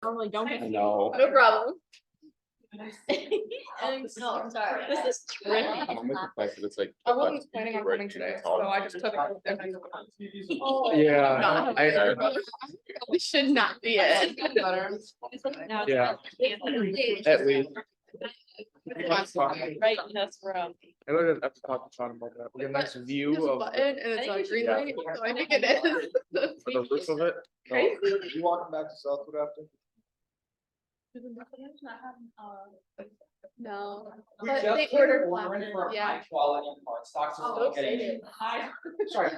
Normally don't get. No. No problem. No, I'm sorry. This is tricky. I'm with the fact that it's like. I wasn't planning on coming today, so I just took it. Yeah, We should not be it. Yeah. At least. Right, that's where. I would have to talk to Sean about that. We get a nice There's view a of button and it's on green Yeah. light, so I think it is. the roof of it. Crazy. You walking back to Southwood after? No, We but just they ordered ordering one, for a yeah. high quality part, stocks are Oh, still getting. excited. High, sorry,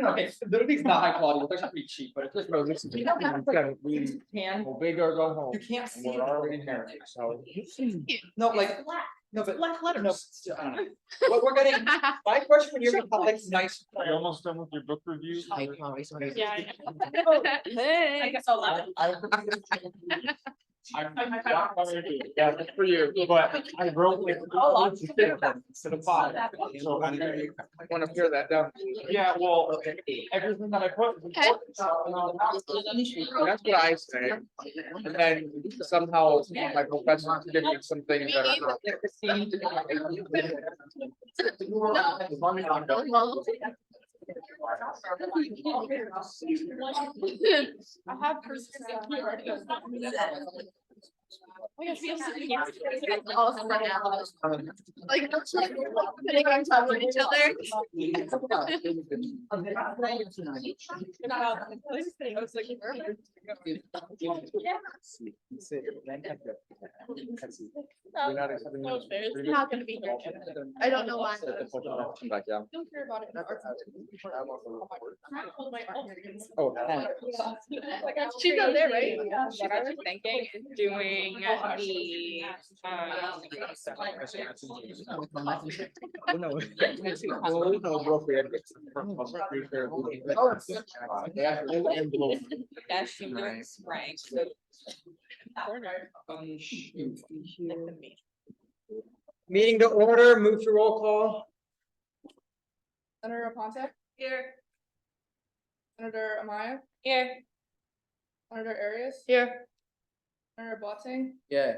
no, okay, Little League's not high quality, they're pretty cheap, but it's just. No, this is. You don't have to- We You can, go big or go home. you can't And see. we're already there, so. No, like, no, but, Black letters. no, still, I don't know. What we're getting, my freshman year, we had like nice. Are you almost done with your book review? Yeah. Hey. I guess 11. Yeah, that's for you, but I wrote like. Instead of five. So I wanna hear that down. Yeah, well, everything that I put. That's what I say. And then somehow my professor gives me some things that are not. I have persistent here. We have to be all spread out. Like, putting on top of each other. I was like, It's not gonna be here. I don't know why. Back down. Don't care about it. Oh. She's not there, right? What I was thinking is doing the. Dash you spring. Meeting to order, move to roll call. Senator Aponte? Here. Senator Amaya? Here. Senator Arias? Here. Senator Botsing? Yeah.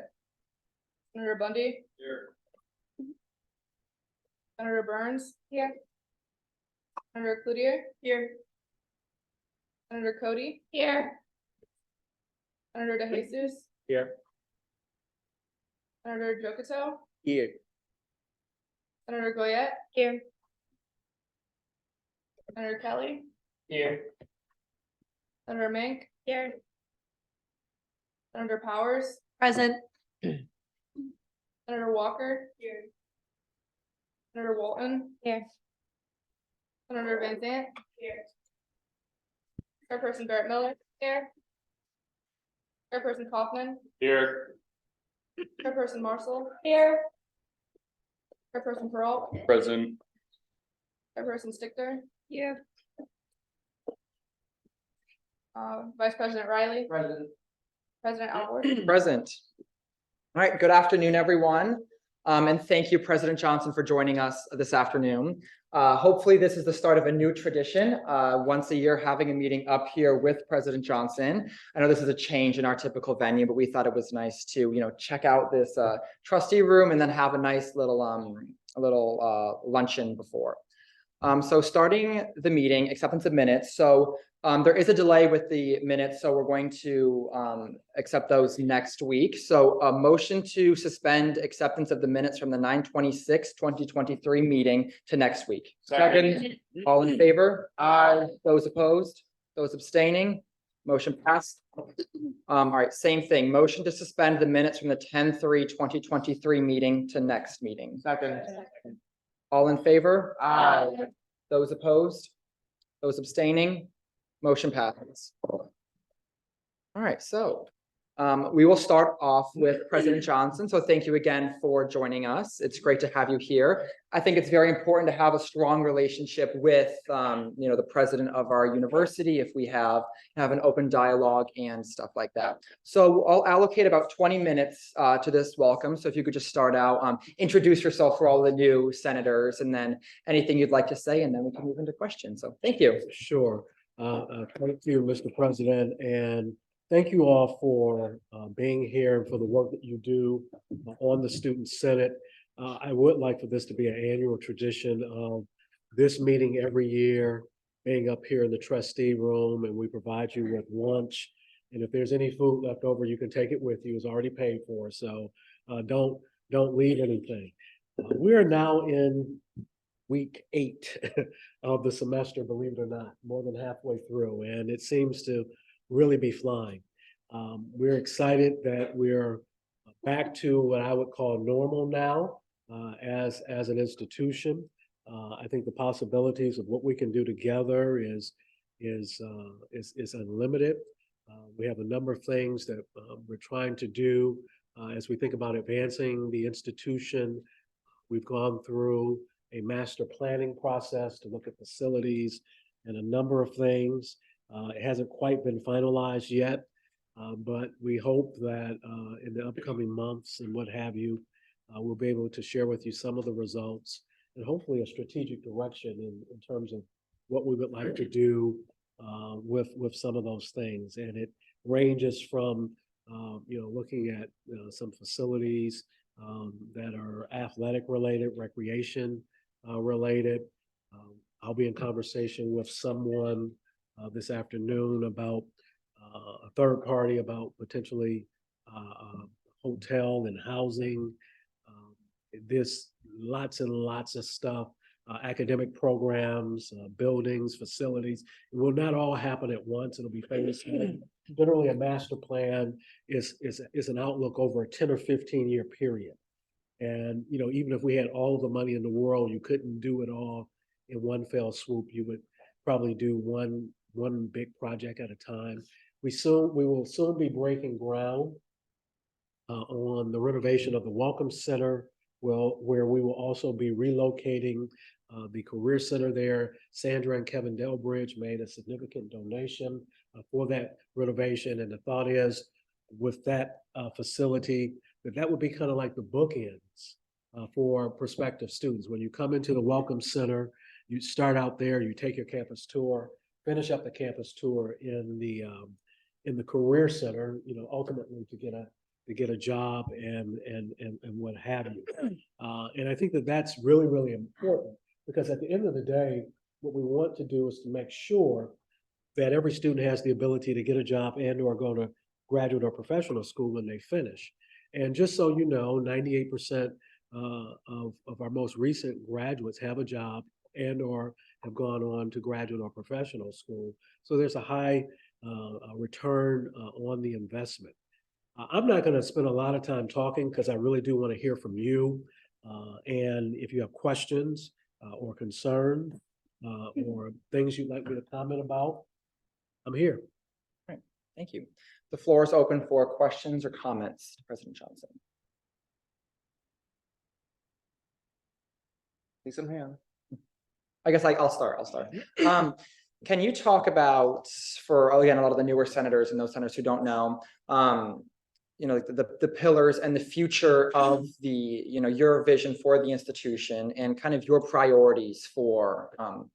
Senator Bundy? Here. Senator Burns? Here. Senator Cloutier? Here. Senator Cody? Here. Senator De Jesus? Here. Senator Jokoto? Here. Senator Goyette? Here. Senator Kelly? Here. Senator Mink? Here. Senator Powers? Present. Senator Walker? Here. Senator Walton? Here. Senator Van Zant? Here. Chairperson Barrett Miller? Here. Chairperson Kaufman? Here. Chairperson Marshall? Here. Chairperson Peralta? Present. Chairperson Stickler? Here. Vice President Riley? President. President Alward? Present. All right, good afternoon, everyone. And thank you, President Johnson, for joining us this afternoon. Hopefully, this is the start of a new tradition, once a year having a meeting up here with President Johnson. I know this is a change in our typical venue, but we thought it was nice to, check out this trustee room and then have a nice little luncheon before. So starting the meeting, acceptance of minutes. So there is a delay with the minutes, so we're going to accept those next week. So a motion to suspend acceptance of the minutes from the 9/26/2023 meeting to next week. Second, all in favor? Aye. Those opposed? Those abstaining? Motion passed. All right, same thing. Motion to suspend the minutes from the 10/3/2023 meeting to next meeting. Second. All in favor? Aye. Those opposed? Those abstaining? Motion passes. All right, so we will start off with President Johnson. So thank you again for joining us. It's great to have you here. I think it's very important to have a strong relationship with, the president of our university if we have an open dialogue and stuff like that. So I'll allocate about 20 minutes to this welcome. So if you could just start out, introduce yourself for all the new senators and then anything you'd like to say, and then we can move into questions. So thank you. Sure. Thank you, Mr. President, and thank you all for being here and for the work that you do on the Student Senate. I would like for this to be an annual tradition of this meeting every year, being up here in the trustee room, and we provide you with lunch. And if there's any food left over, you can take it with you. It's already paid for, so don't leave anything. We are now in week 8 of the semester, believe it or not, more than halfway through, and it seems to really be flying. We're excited that we're back to what I would call normal now as an institution. I think the possibilities of what we can do together is unlimited. We have a number of things that we're trying to do as we think about advancing the institution. We've gone through a master planning process to look at facilities and a number of things. It hasn't quite been finalized yet, but we hope that in the upcoming months and what have you, we'll be able to share with you some of the results and hopefully a strategic direction in terms of what we would like to do with some of those things. And it ranges from looking at some facilities that are athletic related, recreation related. I'll be in conversation with someone this afternoon about a third party about potentially hotel and housing. There's lots and lots of stuff, academic programs, buildings, facilities. It will not all happen at once. It'll be phased. Generally, a master plan is an outlook over a 10 or 15 year period. And, even if we had all the money in the world, you couldn't do it all in one fell swoop. You would probably do one big project at a time. We will soon be breaking ground on the renovation of the Welcome Center, where we will also be relocating the Career Center there. Sandra and Kevin Delbridge made a significant donation for that renovation. And the thought is with that facility, that would be kind of like the bookends for prospective students. When you come into the Welcome Center, you start out there, you take your campus tour, finish up the campus tour in the Career Center, ultimately to get a job and what have you. And I think that's really, really important, because at the end of the day, what we want to do is to make sure that every student has the ability to get a job and or go to graduate or professional school when they finish. And just so you know, 98% of our most recent graduates have a job and or have gone on to graduate or professional school. So there's a high return on the investment. I'm not going to spend a lot of time talking because I really do want to hear from you. And if you have questions or concerns or things you'd like me to comment about, I'm here. All right, thank you. The floor is open for questions or comments, President Johnson. See some hands. I guess I'll start. Can you talk about, for again, a lot of the newer senators and those senators who don't know, the pillars and the future of your vision for the institution and kind of your priorities for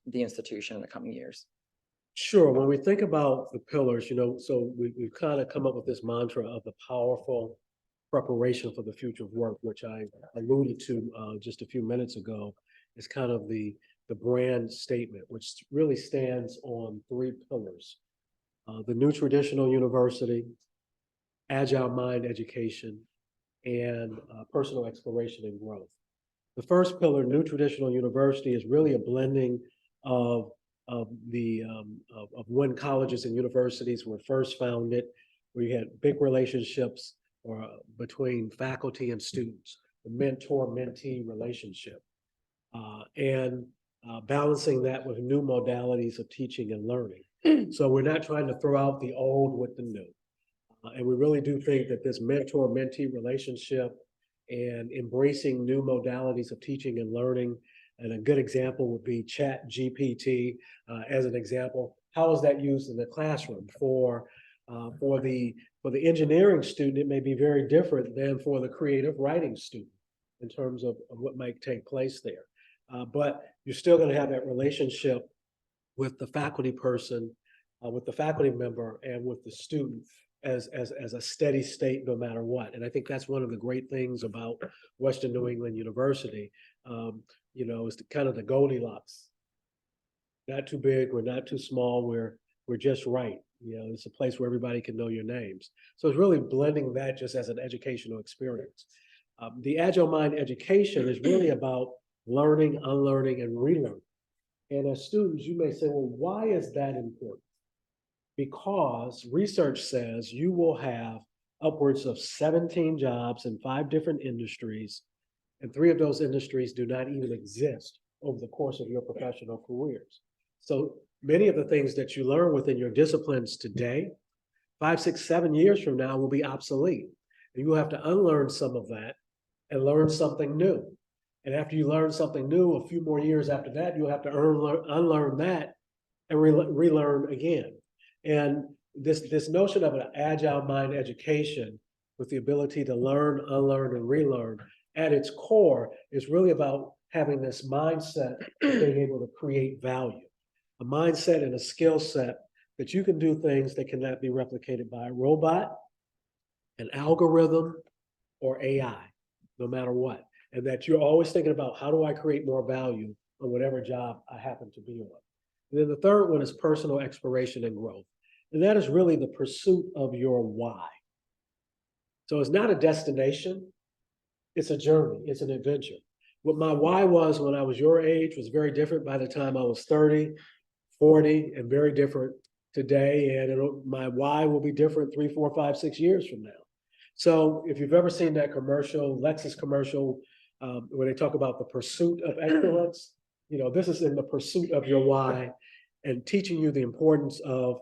the institution in the coming years? Sure. When we think about the pillars, so we've kind of come up with this mantra of the powerful preparation for the future of work, which I alluded to just a few minutes ago. Is kind of the brand statement, which really stands on 3 pillars: the new traditional university, agile mind education, and personal exploration and growth. The first pillar, new traditional university, is really a blending of when colleges and universities were first founded, where you had big relationships between faculty and students, the mentor-mentee relationship, and balancing that with new modalities of teaching and learning. So we're not trying to throw out the old with the new. And we really do think that this mentor-mentee relationship and embracing new modalities of teaching and learning, and a good example would be ChatGPT as an example. How is that used in the classroom? For the engineering student, it may be very different than for the creative writing student in terms of what might take place there. But you're still going to have that relationship with the faculty person, with the faculty member, and with the student as a steady state no matter what. And I think that's one of the great things about Western New England University, is kind of the Goldilocks. Not too big, we're not too small, we're just right. It's a place where everybody can know your names. So it's really blending that just as an educational experience. The Agile Mind education is really about learning, unlearning, and relearning. And as students, you may say, well, why is that important? Because research says you will have upwards of 17 jobs in 5 different industries, and 3 of those industries do not even exist over the course of your professional careers. So many of the things that you learn within your disciplines today, 5, 6, 7 years from now will be obsolete. And you will have to unlearn some of that and learn something new. And after you learn something new, a few more years after that, you'll have to unlearn that and relearn again. And this notion of an Agile Mind education with the ability to learn, unlearn, and relearn at its core is really about having this mindset of being able to create value, a mindset and a skill set that you can do things that cannot be replicated by a robot, an algorithm, or AI, no matter what. And that you're always thinking about, how do I create more value on whatever job I happen to be on? And then the third one is personal exploration and growth. And that is really the pursuit of your why. So it's not a destination, it's a journey, it's an adventure. What my why was when I was your age was very different by the time I was 30, 40, and very different today. And my why will be different 3, 4, 5, 6 years from now. So if you've ever seen that commercial, Lexus commercial, where they talk about the pursuit of excellence, this is in the pursuit of your why and teaching you the importance of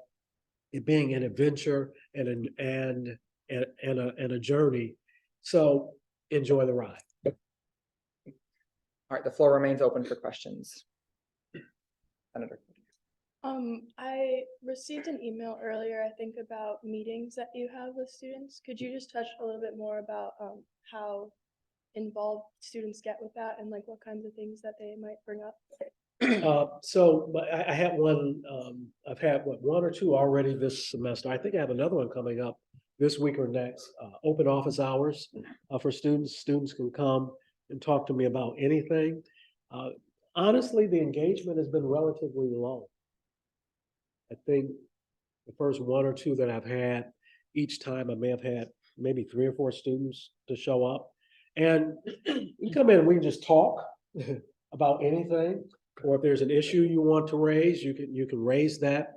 it being an adventure and a journey. So enjoy the ride. All right, the floor remains open for questions. Senator. I received an email earlier, I think, about meetings that you have with students. Could you just touch a little bit more about how involved students get with that and like what kinds of things that they might bring up? So I had one, I've had 1 or 2 already this semester. I think I have another one coming up this week or next. Open office hours for students. Students can come and talk to me about anything. Honestly, the engagement has been relatively low. I think the first 1 or 2 that I've had, each time I may have had maybe 3 or 4 students to show up. And you come in and we can just talk about anything. Or if there's an issue you want to raise, you can raise that.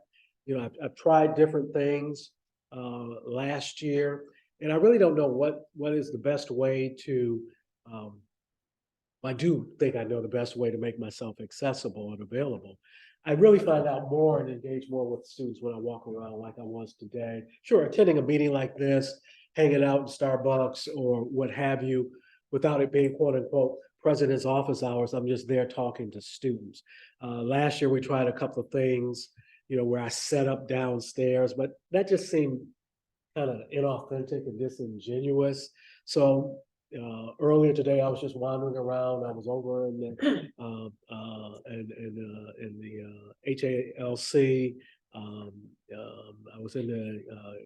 I've tried different things last year, and I really don't know what is the best way to. I do think I know the best way to make myself accessible and available. I really find out more and engage more with students when I walk around like I was today. Sure, attending a meeting like this, hanging out in Starbucks or what have you, without it being quote unquote president's office hours, I'm just there talking to students. Last year we tried a couple of things, where I set up downstairs, but that just seemed kind of inauthentic and disingenuous. So earlier today, I was just wandering around. I was over in the HALC. I was in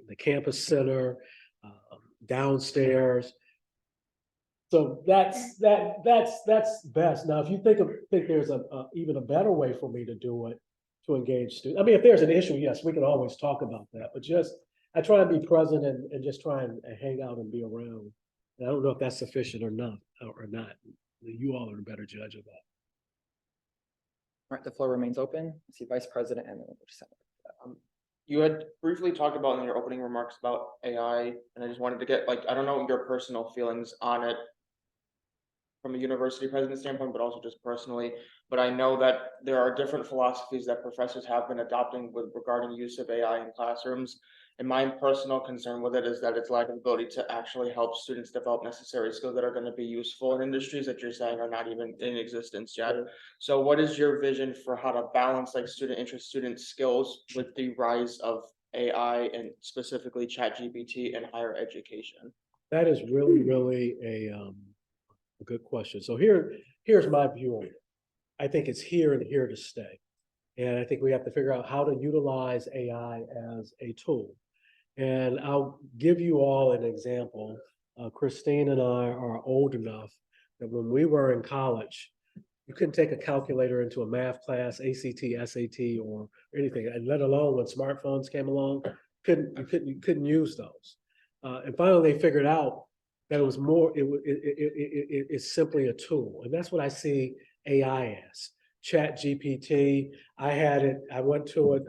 the campus center, downstairs. So that's best. Now, if you think there's even a better way for me to do it, to engage students. I mean, if there's an issue, yes, we can always talk about that. But I try and be present and just try and hang out and be around. And I don't know if that's sufficient or not. You all are a better judge of that. All right, the floor remains open. I see Vice President and then Senator. You had briefly talked about in your opening remarks about AI, and I just wanted to get, I don't know your personal feelings on it from a university president standpoint, but also just personally. But I know that there are different philosophies that professors have been adopting regarding use of AI in classrooms. And my personal concern with it is that its lack of ability to actually help students develop necessary skills that are going to be useful in industries that you're saying are not even in existence yet. So what is your vision for how to balance student interest, student skills with the rise of AI and specifically ChatGPT in higher education? That is really a good question. So here's my view on it. I think it's here to stay. And I think we have to figure out how to utilize AI as a tool. And I'll give you all an example. Christine and I are old enough that when we were in college, you couldn't take a calculator into a math class, ACT, SAT, or anything, and let alone when smartphones came along, you couldn't use those. And finally, they figured out that it was more, it's simply a tool. And that's what I see AI as. Chat GPT, I went to it,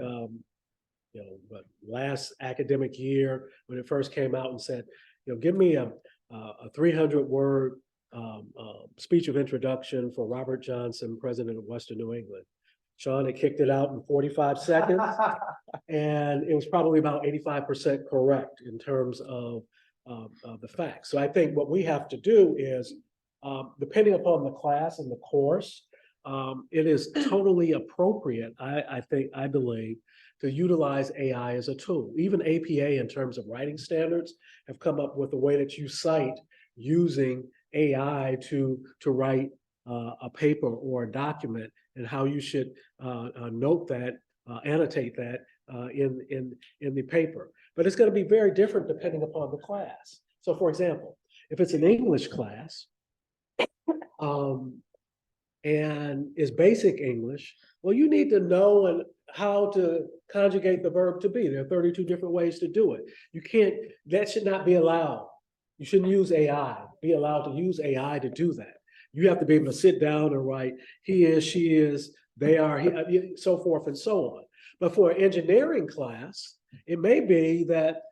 but last academic year when it first came out and said, give me a 300-word speech of introduction for Robert Johnson, president of Western New England. Sean had kicked it out in 45 seconds, and it was probably about 85% correct in terms of the facts. So I think what we have to do is, depending upon the class and the course, it is totally appropriate, I believe, to utilize AI as a tool. Even APA, in terms of writing standards, have come up with a way that you cite using AI to write a paper or a document, and how you should note that, annotate that in the paper. But it's going to be very different depending upon the class. So, for example, if it's an English class, and is basic English, well, you need to know how to conjugate the verb to be. There are 32 different ways to do it. That should not be allowed. You shouldn't use AI, be allowed to use AI to do that. You have to be able to sit down and write, he is, she is, they are, so forth and so on. But for an engineering class, it may be that,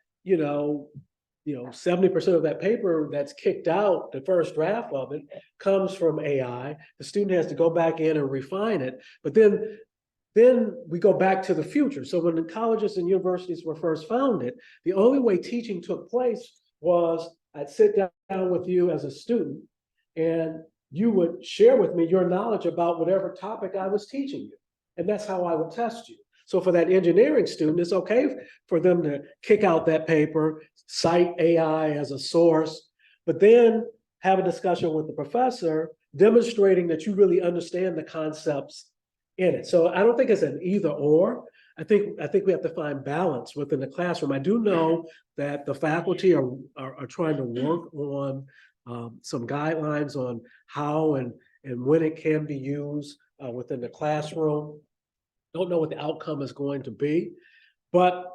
70% of that paper that's kicked out, the first draft of it, comes from AI. The student has to go back in and refine it. But then we go back to the future. So when the colleges and universities were first founded, the only way teaching took place was I'd sit down with you as a student, and you would share with me your knowledge about whatever topic I was teaching you. And that's how I would test you. So for that engineering student, it's okay for them to kick out that paper, cite AI as a source, but then have a discussion with the professor, demonstrating that you really understand the concepts in it. So I don't think it's an either or. I think we have to find balance within the classroom. I do know that the faculty are trying to work on some guidelines on how and when it can be used within the classroom. Don't know what the outcome is going to be, but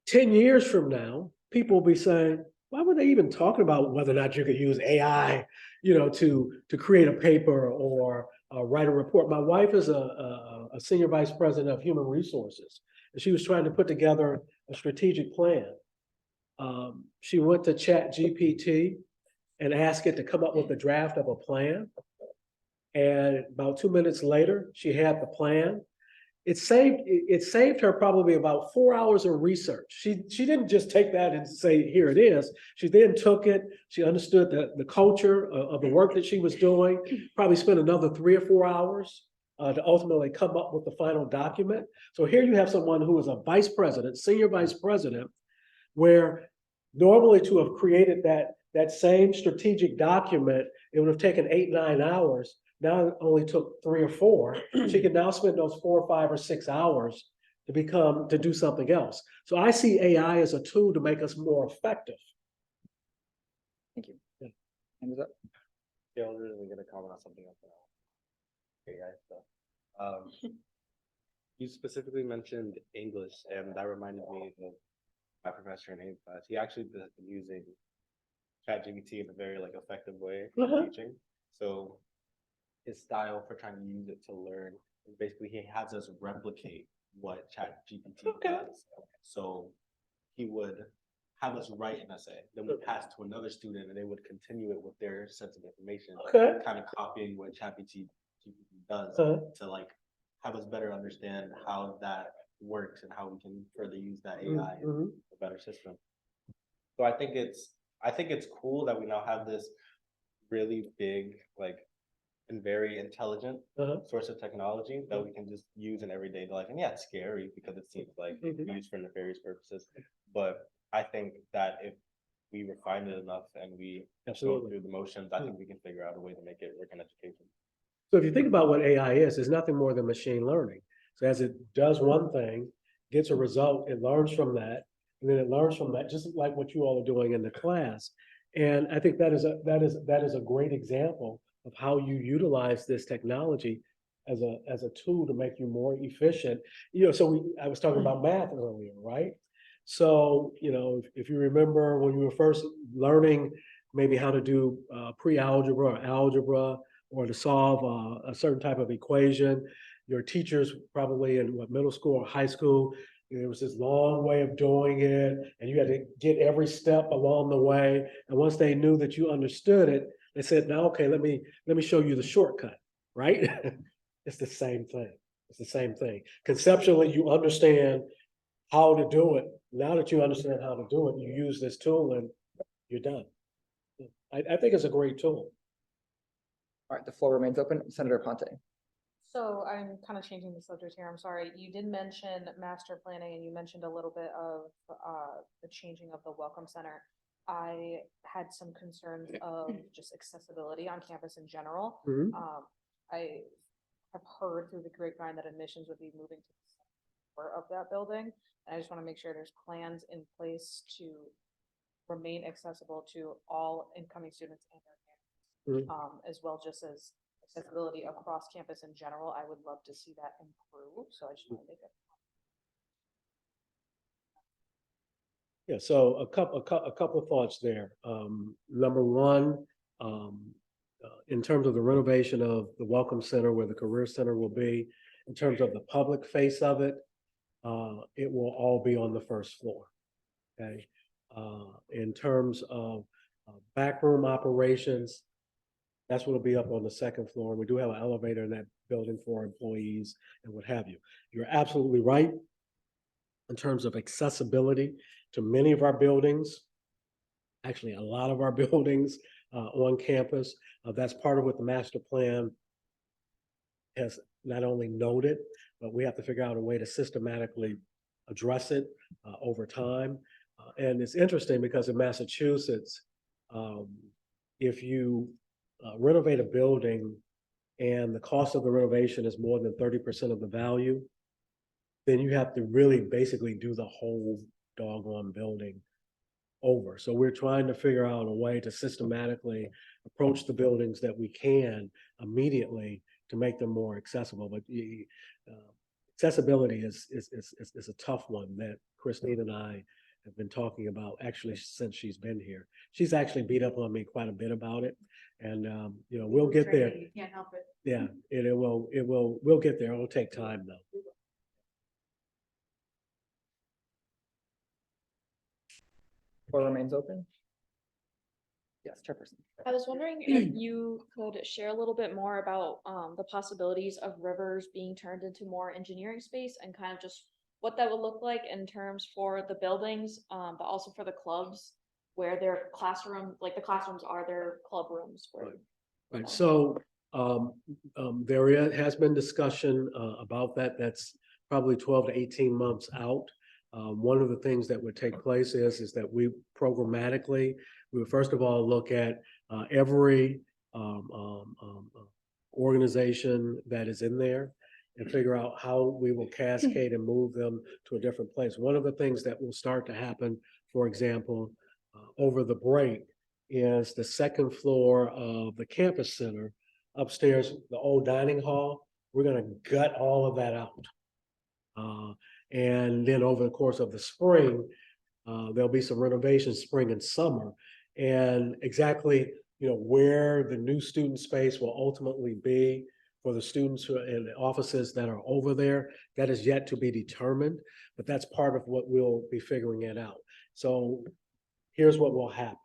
10 years from now, people will be saying, why were they even talking about whether or not you could use AI, to create a paper or write a report? My wife is a senior vice president of human resources, and she was trying to put together a strategic plan. She went to Chat GPT and asked it to come up with a draft of a plan. And about 2 minutes later, she had the plan. It saved her probably about 4 hours of research. She didn't just take that and say, here it is. She then took it, she understood the culture of the work that she was doing, probably spent another 3 or 4 hours to ultimately come up with the final document. So here you have someone who is a vice president, senior vice president, where normally to have created that same strategic document, it would have taken 8, 9 hours. Now it only took 3 or 4. She can now spend those 4 or 5 or 6 hours to do something else. So I see AI as a tool to make us more effective. Thank you. Yeah. Hand is up. Yeah, I was really gonna comment on something else. AI stuff. You specifically mentioned English, and that reminded me of my professor in English class. He actually has been using ChatGPT in a very effective way for teaching. So his style for trying to use it to learn is basically he has us replicate what ChatGPT does. So he would have us write an essay, then we pass to another student, and they would continue it with their sense of information, kind of copying what ChatGPT does to have us better understand how that works and how we can further use that AI in a better system. So I think it's cool that we now have this really big and very intelligent source of technology that we can just use in everyday life. And yeah, it's scary because it seems like used for nefarious purposes. But I think that if we refine it enough and we go through the motions, I think we can figure out a way to make it work in education. So if you think about what AI is, it's nothing more than machine learning. So as it does one thing, gets a result, it learns from that, and then it learns from that, just like what you all are doing in the class. And I think that is a great example of how you utilize this technology as a tool to make you more efficient. So I was talking about math earlier, right? So, if you remember when you were first learning maybe how to do pre-algebra or algebra, or to solve a certain type of equation, your teachers probably in middle school or high school, there was this long way of doing it, and you had to get every step along the way. And once they knew that you understood it, they said, "Now, okay, let me show you the shortcut," right? It's the same thing. It's the same thing. Conceptually, you understand how to do it. Now that you understand how to do it, you use this tool and you're done. I think it's a great tool. All right, the floor remains open. Senator Ponte. So I'm kind of changing the subject here. I'm sorry. You did mention master planning and you mentioned a little bit of the changing of the Welcome Center. I had some concerns of just accessibility on campus in general. Mhm. I have heard through the grapevine that admissions would be moving to the center of that building. And I just want to make sure there's plans in place to remain accessible to all incoming students and their parents, as well just as accessibility across campus in general. I would love to see that improve. So I just want to make it. Yeah, so a couple of thoughts there. Number one, in terms of the renovation of the Welcome Center, where the Career Center will be, in terms of the public face of it, it will all be on the first floor. Okay. In terms of backroom operations, that's what will be up on the second floor. We do have an elevator in that building for employees and what have you. You're absolutely right in terms of accessibility to many of our buildings, actually a lot of our buildings on campus. That's part of what the master plan has not only noted, but we have to figure out a way to systematically address it over time. And it's interesting because in Massachusetts, if you renovate a building and the cost of the renovation is more than 30% of the value, then you have to really basically do the whole doggone building over. So we're trying to figure out a way to systematically approach the buildings that we can immediately to make them more accessible. But accessibility is a tough one that Christine and I have been talking about actually since she's been here. She's actually beat up on me quite a bit about it. And we'll get there. You can't help it. Yeah, we'll get there. It'll take time though. Floor remains open. Yes, Chairperson. I was wondering if you could share a little bit more about the possibilities of Rivers being turned into more engineering space and kind of just what that would look like in terms for the buildings, but also for the clubs where their classroom, like the classrooms are their club rooms. Right. So there has been discussion about that. That's probably 12 to 18 months out. One of the things that would take place is that we programmatically, we would first of all look at every organization that is in there and figure out how we will cascade and move them to a different place. One of the things that will start to happen, for example, over the break is the second floor of the campus center upstairs, the old dining hall. We're going to gut all of that out. And then over the course of the spring, there'll be some renovations spring and summer. And exactly, where the new student space will ultimately be for the students who are in the offices that are over there, that is yet to be determined, but that's part of what we'll be figuring it out. So here's what will happen.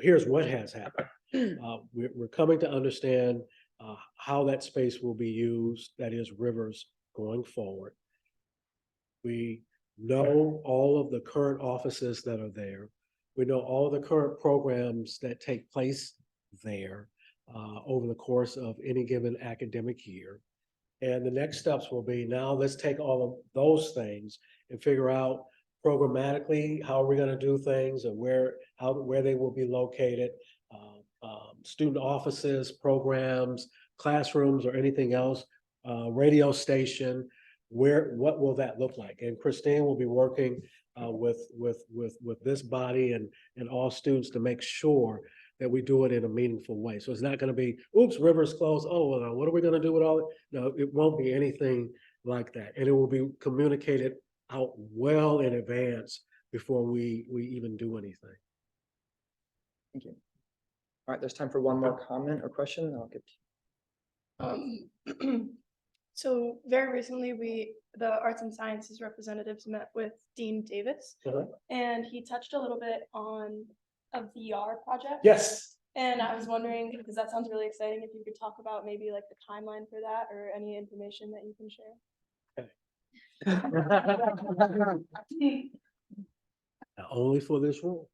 Here's what has happened. We're coming to understand how that space will be used, that is Rivers, going forward. We know all of the current offices that are there. We know all the current programs that take place there over the course of any given academic year. And the next steps will be, now let's take all of those things and figure out programmatically how are we going to do things and where they will be located, student offices, programs, classrooms, or anything else, radio station. what will that look like? And Christine will be working with this body and all students to make sure that we do it in a meaningful way. So it's not gonna be, oops, river's closed, oh, well, what are we gonna do with all it? No, it won't be anything like that. And it will be communicated out well in advance before we even do anything. Thank you. All right, there's time for one more comment or question, and I'll get. So very recently, the arts and sciences representatives met with Dean Davis, and he touched a little bit on a VR project. Yes. And I was wondering, because that sounds really exciting, if you could talk about maybe like the timeline for that or any information that you can share. Only for this rule.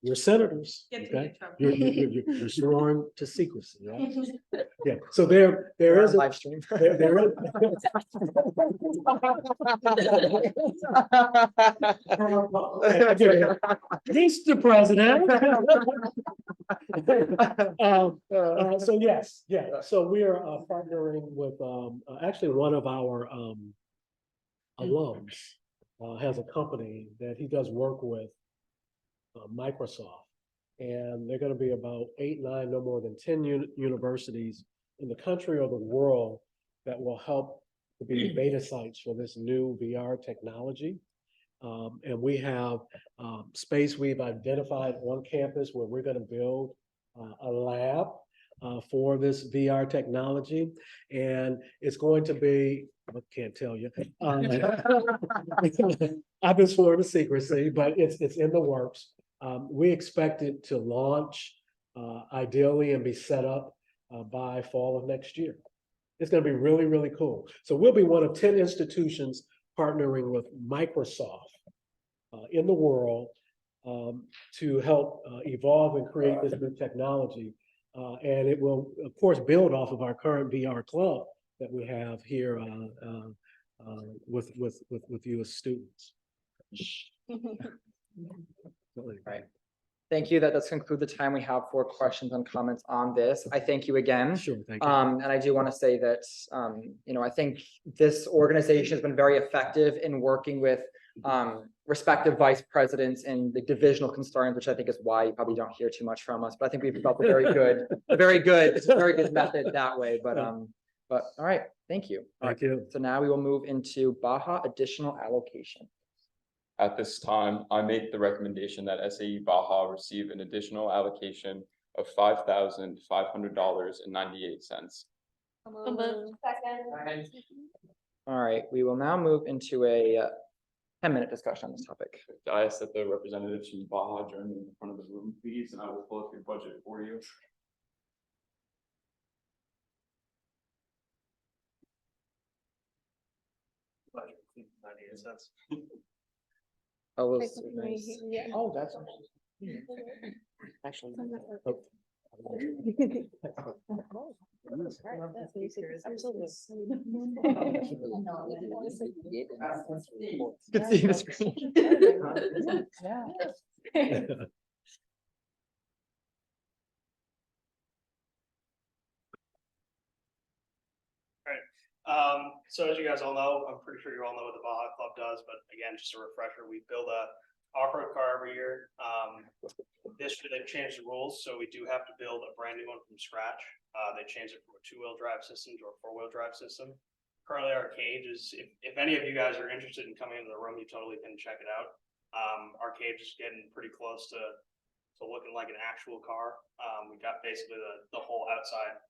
You're senators, okay? You're sworn to secrecy, right? Yeah, so there is, Live stream. there is. Mr. President. So yes, yeah, so we are partnering with, actually one of our, alums, has a company that he does work with, Microsoft. And they're gonna be about 8, 9, no more than 10 universities in the country or the world that will help to be beta sites for this new VR technology. And we have space we've identified on campus where we're gonna build a lab for this VR technology. And it's going to be, I can't tell you. I've been sworn to secrecy, but it's in the works. We expect it to launch ideally and be set up by fall of next year. It's gonna be really, really cool. So we'll be one of 10 institutions partnering with Microsoft in the world to help evolve and create this new technology. And it will, of course, build off of our current VR club that we have here with you as students. Right. Thank you. That does conclude the time we have for questions and comments on this. I thank you again. Sure, thank you. And I do want to say that, I think this organization has been very effective in working with respective vice presidents and the divisional concerns, which I think is why you probably don't hear too much from us. But I think we've developed a very good method that way. But all right, thank you. All Thank right, you. so now we will move into Baja additional allocation. At this time, I make the recommendation that SAE Baja receive an additional allocation of $5,500.98. All right, we will now move into a 10-minute discussion on this topic. I ask that the representatives from Baja join me in front of the room, please, and I will pull up your budget for you. Oh, Nice. oh, that's Actually. Good seeing the screen. So as you guys all know, I'm pretty sure you all know what the Baja Club does, but again, just a refresher, we build a off-road car every year. This year they've changed the rules, so we do have to build a brand new one from scratch. They changed it from a 2-wheel drive system to a 4-wheel drive system. Currently our cage is, if any of you guys are interested in coming into the room, you totally can check it out. Our cage is getting pretty close to looking like an actual car. We got basically the whole outside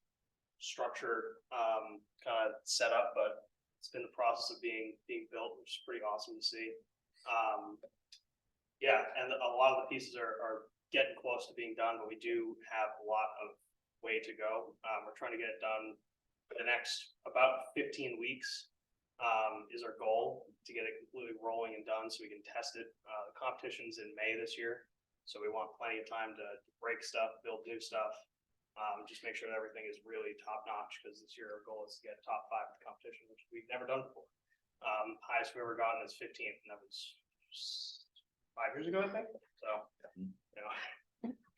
structure kind of set up, but it's been the process of being built, which is pretty awesome to see. Yeah, and a lot of the pieces are getting close to being done, but we do have a lot of way to go. We're trying to get it done for the next about 15 weeks is our goal, to get it completely rolling and done so we can test it. The competition's in May this year, so we want plenty of time to break stuff, build new stuff. Just make sure that everything is really top notch, because this year our goal is to get top 5 at the competition, which we've never done before. Highest we've ever gotten is 15th, and that was 5 years ago, I think. So,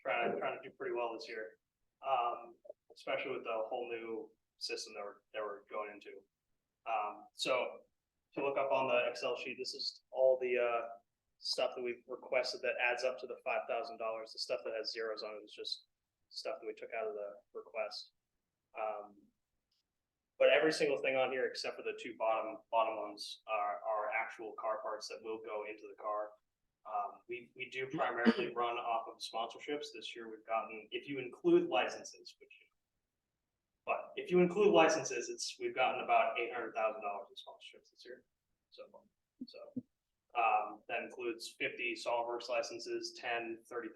trying to do pretty well this year, especially with the whole new system that we're going into. So if you look up on the Excel sheet, this is all the stuff that we've requested that adds up to the $5,000. The stuff that has zeros on it is just stuff that we took out of the request. But every single thing on here, except for the two bottom ones, are actual car parts that will go into the car. We do primarily run off of sponsorships. This year we've gotten, if you include licenses, but if you include licenses, we've gotten about $800,000 in sponsorships this year. So that includes 50 SolveWorks licenses, 10 $30,000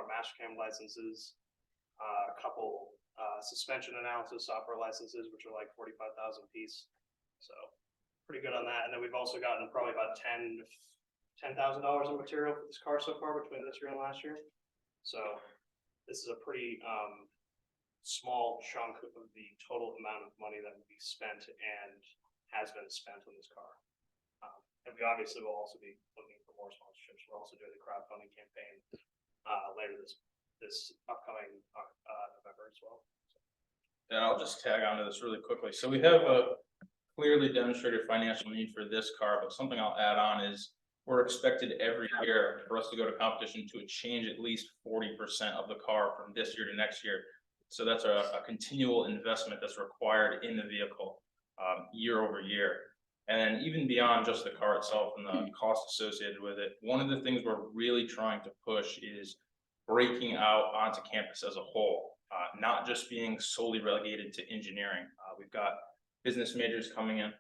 Mastercam licenses, a couple suspension analysis software licenses, which are like 45,000 a piece. So pretty good on that. And then we've also gotten probably about $10,000 in material for this car so far between this year and last year. So this is a pretty small chunk of the total amount of money that will be spent and has been spent on this car. And we obviously will also be looking for more sponsorships. We're also doing the crowdfunding campaign later this upcoming November as well. And I'll just tag onto this really quickly. So we have a clearly demonstrated financial need for this car, but something I'll add on is we're expected every year for us to go to competition to change at least 40% of the car from this year to next year. So that's a continual investment that's required in the vehicle year over year. And then even beyond just the car itself and the cost associated with it, one of the things we're really trying to push is breaking out onto campus as a whole, not just being solely relegated to engineering. We've got business majors coming in,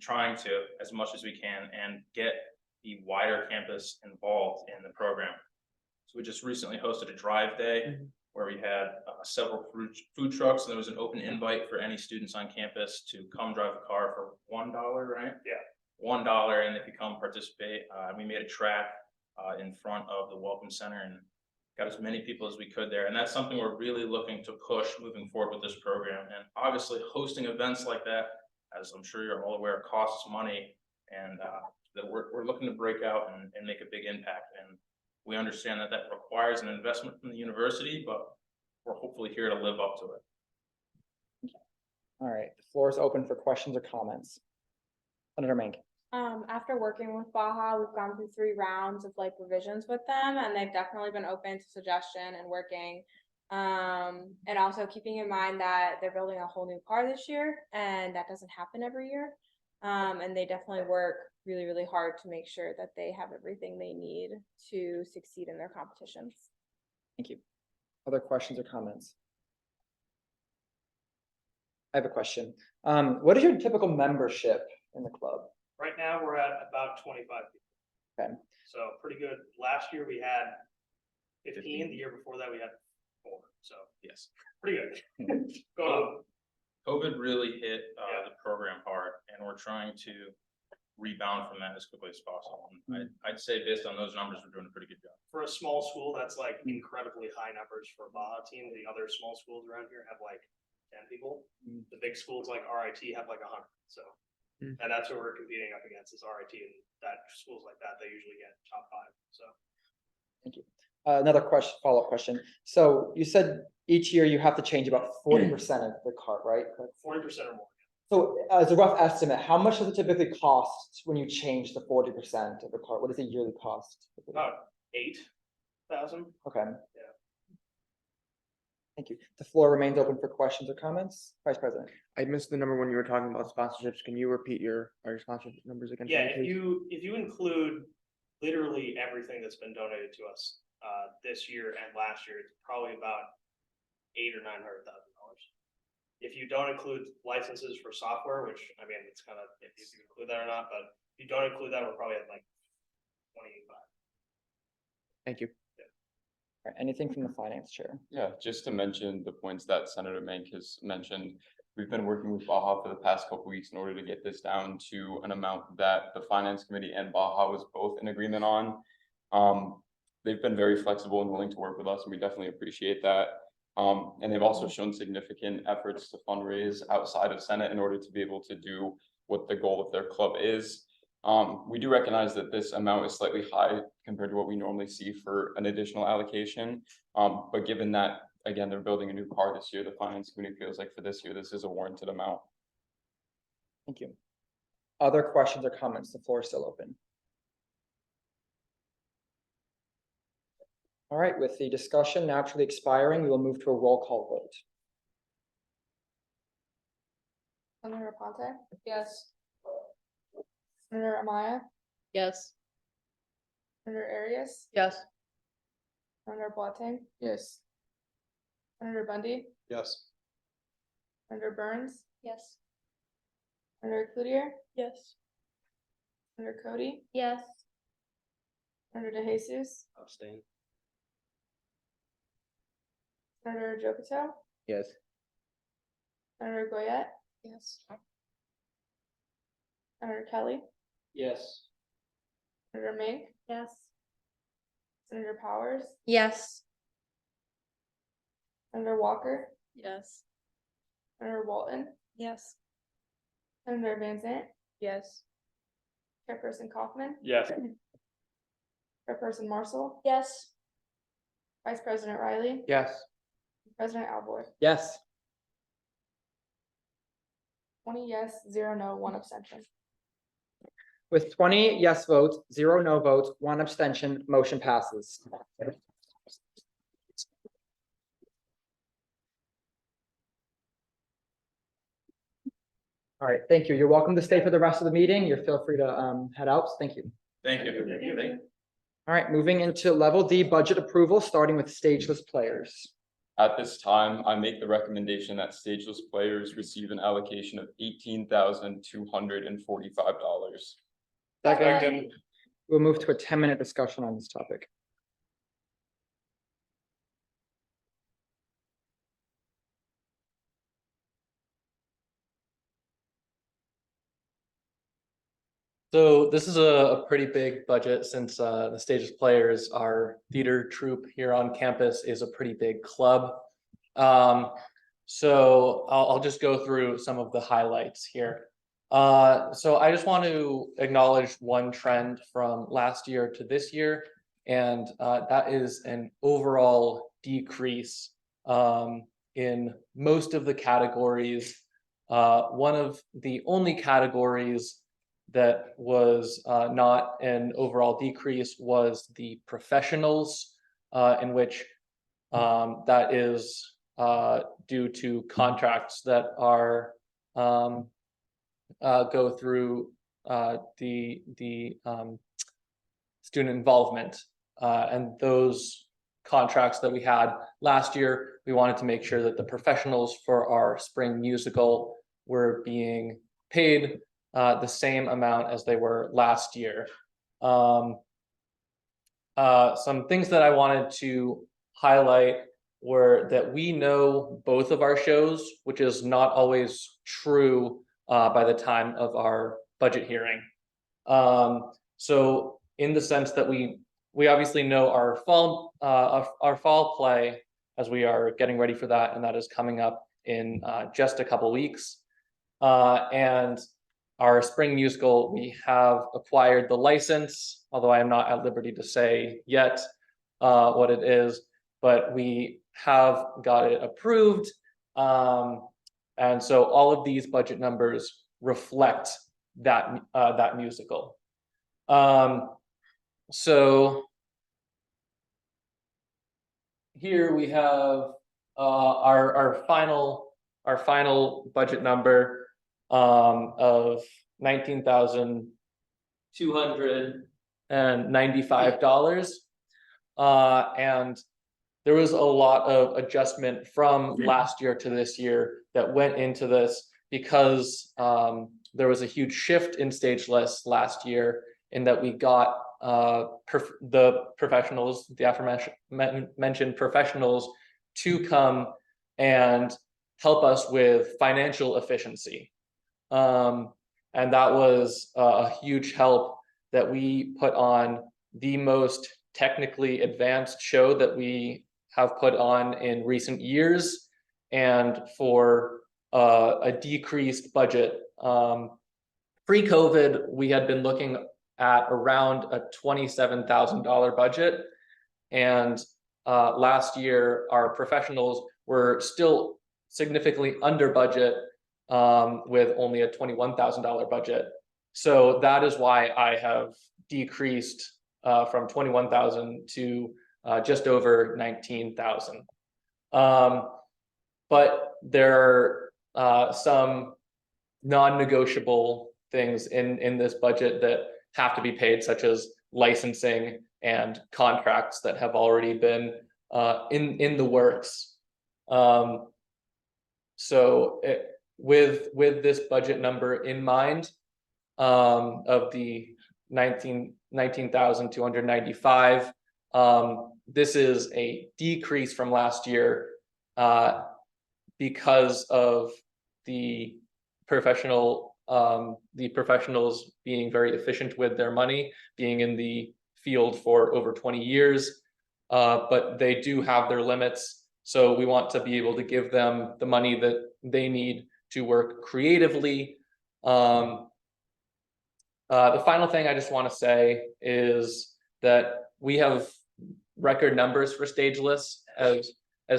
trying to, as much as we can, and get the wider campus involved in the program. So we just recently hosted a drive day where we had several food trucks, and there was an open invite for any students on campus to come drive a car for $1, right? Yeah. $1, and if you come participate, we made a track in front of the Welcome Center and got as many people as we could there. And that's something we're really looking to push moving forward with this program. And obviously hosting events like that, as I'm sure you're all aware, costs money, and that we're looking to break out and make a big impact. And we understand that that requires an investment from the university, but we're hopefully here to live up to it. All right, the floor is open for questions or comments. Senator Mink. After working with Baja, we've gone through 3 rounds of like revisions with them, and they've definitely been open to suggestion and working. And also keeping in mind that they're building a whole new car this year, and that doesn't happen every year. And they definitely work really, really hard to make sure that they have everything they need to succeed in their competitions. Thank you. Other questions or comments? I have a question. What is your typical membership in the club? Right now, we're at about 25 people. Okay. So pretty good. Last year we had 15. The year before that we had 4. So Yes. pretty good. Go on. COVID really hit Yeah. the program hard, and we're trying to rebound from that as quickly as possible. And I'd say based on those numbers, we're doing a pretty good job. For a small school, that's like incredibly high numbers for a Baja team. The other small schools around here have like 10 people. The big schools like RIT have like 100. So, and that's what we're competing up against is RIT, and that schools like that, they usually get top 5. So. Thank you. Another question, follow-up question. So you said each year you have to change about 40% of the cart, right? 40% or more. So as a rough estimate, how much does it typically cost when you change the 40% of the cart? What is the yearly cost? About 8,000. Okay. Yeah. Thank you. The floor remains open for questions or comments. Vice President. I missed the number when you were talking about sponsorships. Can you repeat your sponsorship numbers again? for Yeah, me, please? if you include literally everything that's been donated to us this year and last year, it's probably about $800,000 or $900,000. If you don't include licenses for software, which I mean, it's kind of if you include that or not, but if you don't include that, we're probably at like 25. Thank you. All right, anything from the finance chair? Yeah, just to mention the points that Senator Mank has mentioned, we've been working with Baja for the past couple weeks in order to get this down to an amount that the Finance Committee and Baja was both in agreement on. They've been very flexible and willing to work with us, and we definitely appreciate that. And they've also shown significant efforts to fundraise outside of Senate in order to be able to do what the goal of their club is. We do recognize that this amount is slightly high compared to what we normally see for an additional allocation. But given that, again, they're building a new car this year, the Finance Committee feels like for this year, this is a warranted amount. Thank you. Other questions or comments? The floor is still open. All right, with the discussion naturally expiring, we will move to a roll call vote. Senator Ponte? Yes. Senator Amaya? Yes. Senator Arias? Yes. Senator Boateng? Yes. Senator Bundy? Yes. Senator Burns? Yes. Senator Cloutier? Yes. Senator Cody? Yes. Senator DeJesus? Abstain. Senator Jokito? Yes. Senator Goyette? Yes. Senator Kelly? Yes. Senator Mink? Yes. Senator Powers? Yes. Senator Walker? Yes. Senator Walton? Yes. Senator Van Zant? Yes. Chairperson Kaufman? Yes. Chairperson Marshall? Yes. Vice President Riley? Yes. President Alvord? Yes. 20 yes, 0 no, 1 abstention. With 20 yes votes, 0 no votes, 1 abstention, motion passes. All right, thank you. You're welcome to stay for the rest of the meeting. You're feel free to head out. Thank you. Thank you. All right, moving into level D budget approval, starting with stageless players. At this time, I make the recommendation that stageless players receive an allocation of $18,245. Second. We'll move to a 10-minute discussion on this topic. So this is a pretty big budget since the Stageless Players, our theater troupe here on campus, is a pretty big club. So I'll just go through some of the highlights here. So I just want to acknowledge one trend from last year to this year, and that is an overall decrease in most of the categories. One of the only categories that was not an overall decrease was the professionals, in which that is due to contracts that are go through the student involvement, and those contracts that we had last year, we wanted to make sure that the professionals for our spring musical were being paid the same amount as they were last year. Some things that I wanted to highlight were that we know both of our shows, which is not always true by the time of our budget hearing. So in the sense that we obviously know our fall play, as we are getting ready for that, and that is coming up in just a couple weeks. And our spring musical, we have acquired the license, although I am not at liberty to say yet what it is, but we have got it approved. And so all of these budget numbers reflect that that musical. So here we have our final budget number of $19,295. And there was a lot of adjustment from last year to this year that went into this, because there was a huge shift in Stageless last year, in that we got the professionals, the aforementioned professionals, to come and help us with financial efficiency. And that was a huge help, that we put on the most technically advanced show that we have put on in recent years, and for a decreased budget. Pre-COVID, we had been looking at around a $27,000 budget, and last year our professionals were still significantly under budget, with only a $21,000 budget. So that is why I have decreased from 21,000 to just over 19,000. But there are some non-negotiable things in this budget that have to be paid, such as licensing and contracts that have already been in the works. So with this budget number in mind, of the 19,295, this is a decrease from last year because of the professionals being very efficient with their money, being in the field for over 20 years, but they do have their limits. So we want to be able to give them the money that they need to work creatively. The final thing I just want to say is that we have record numbers for Stageless as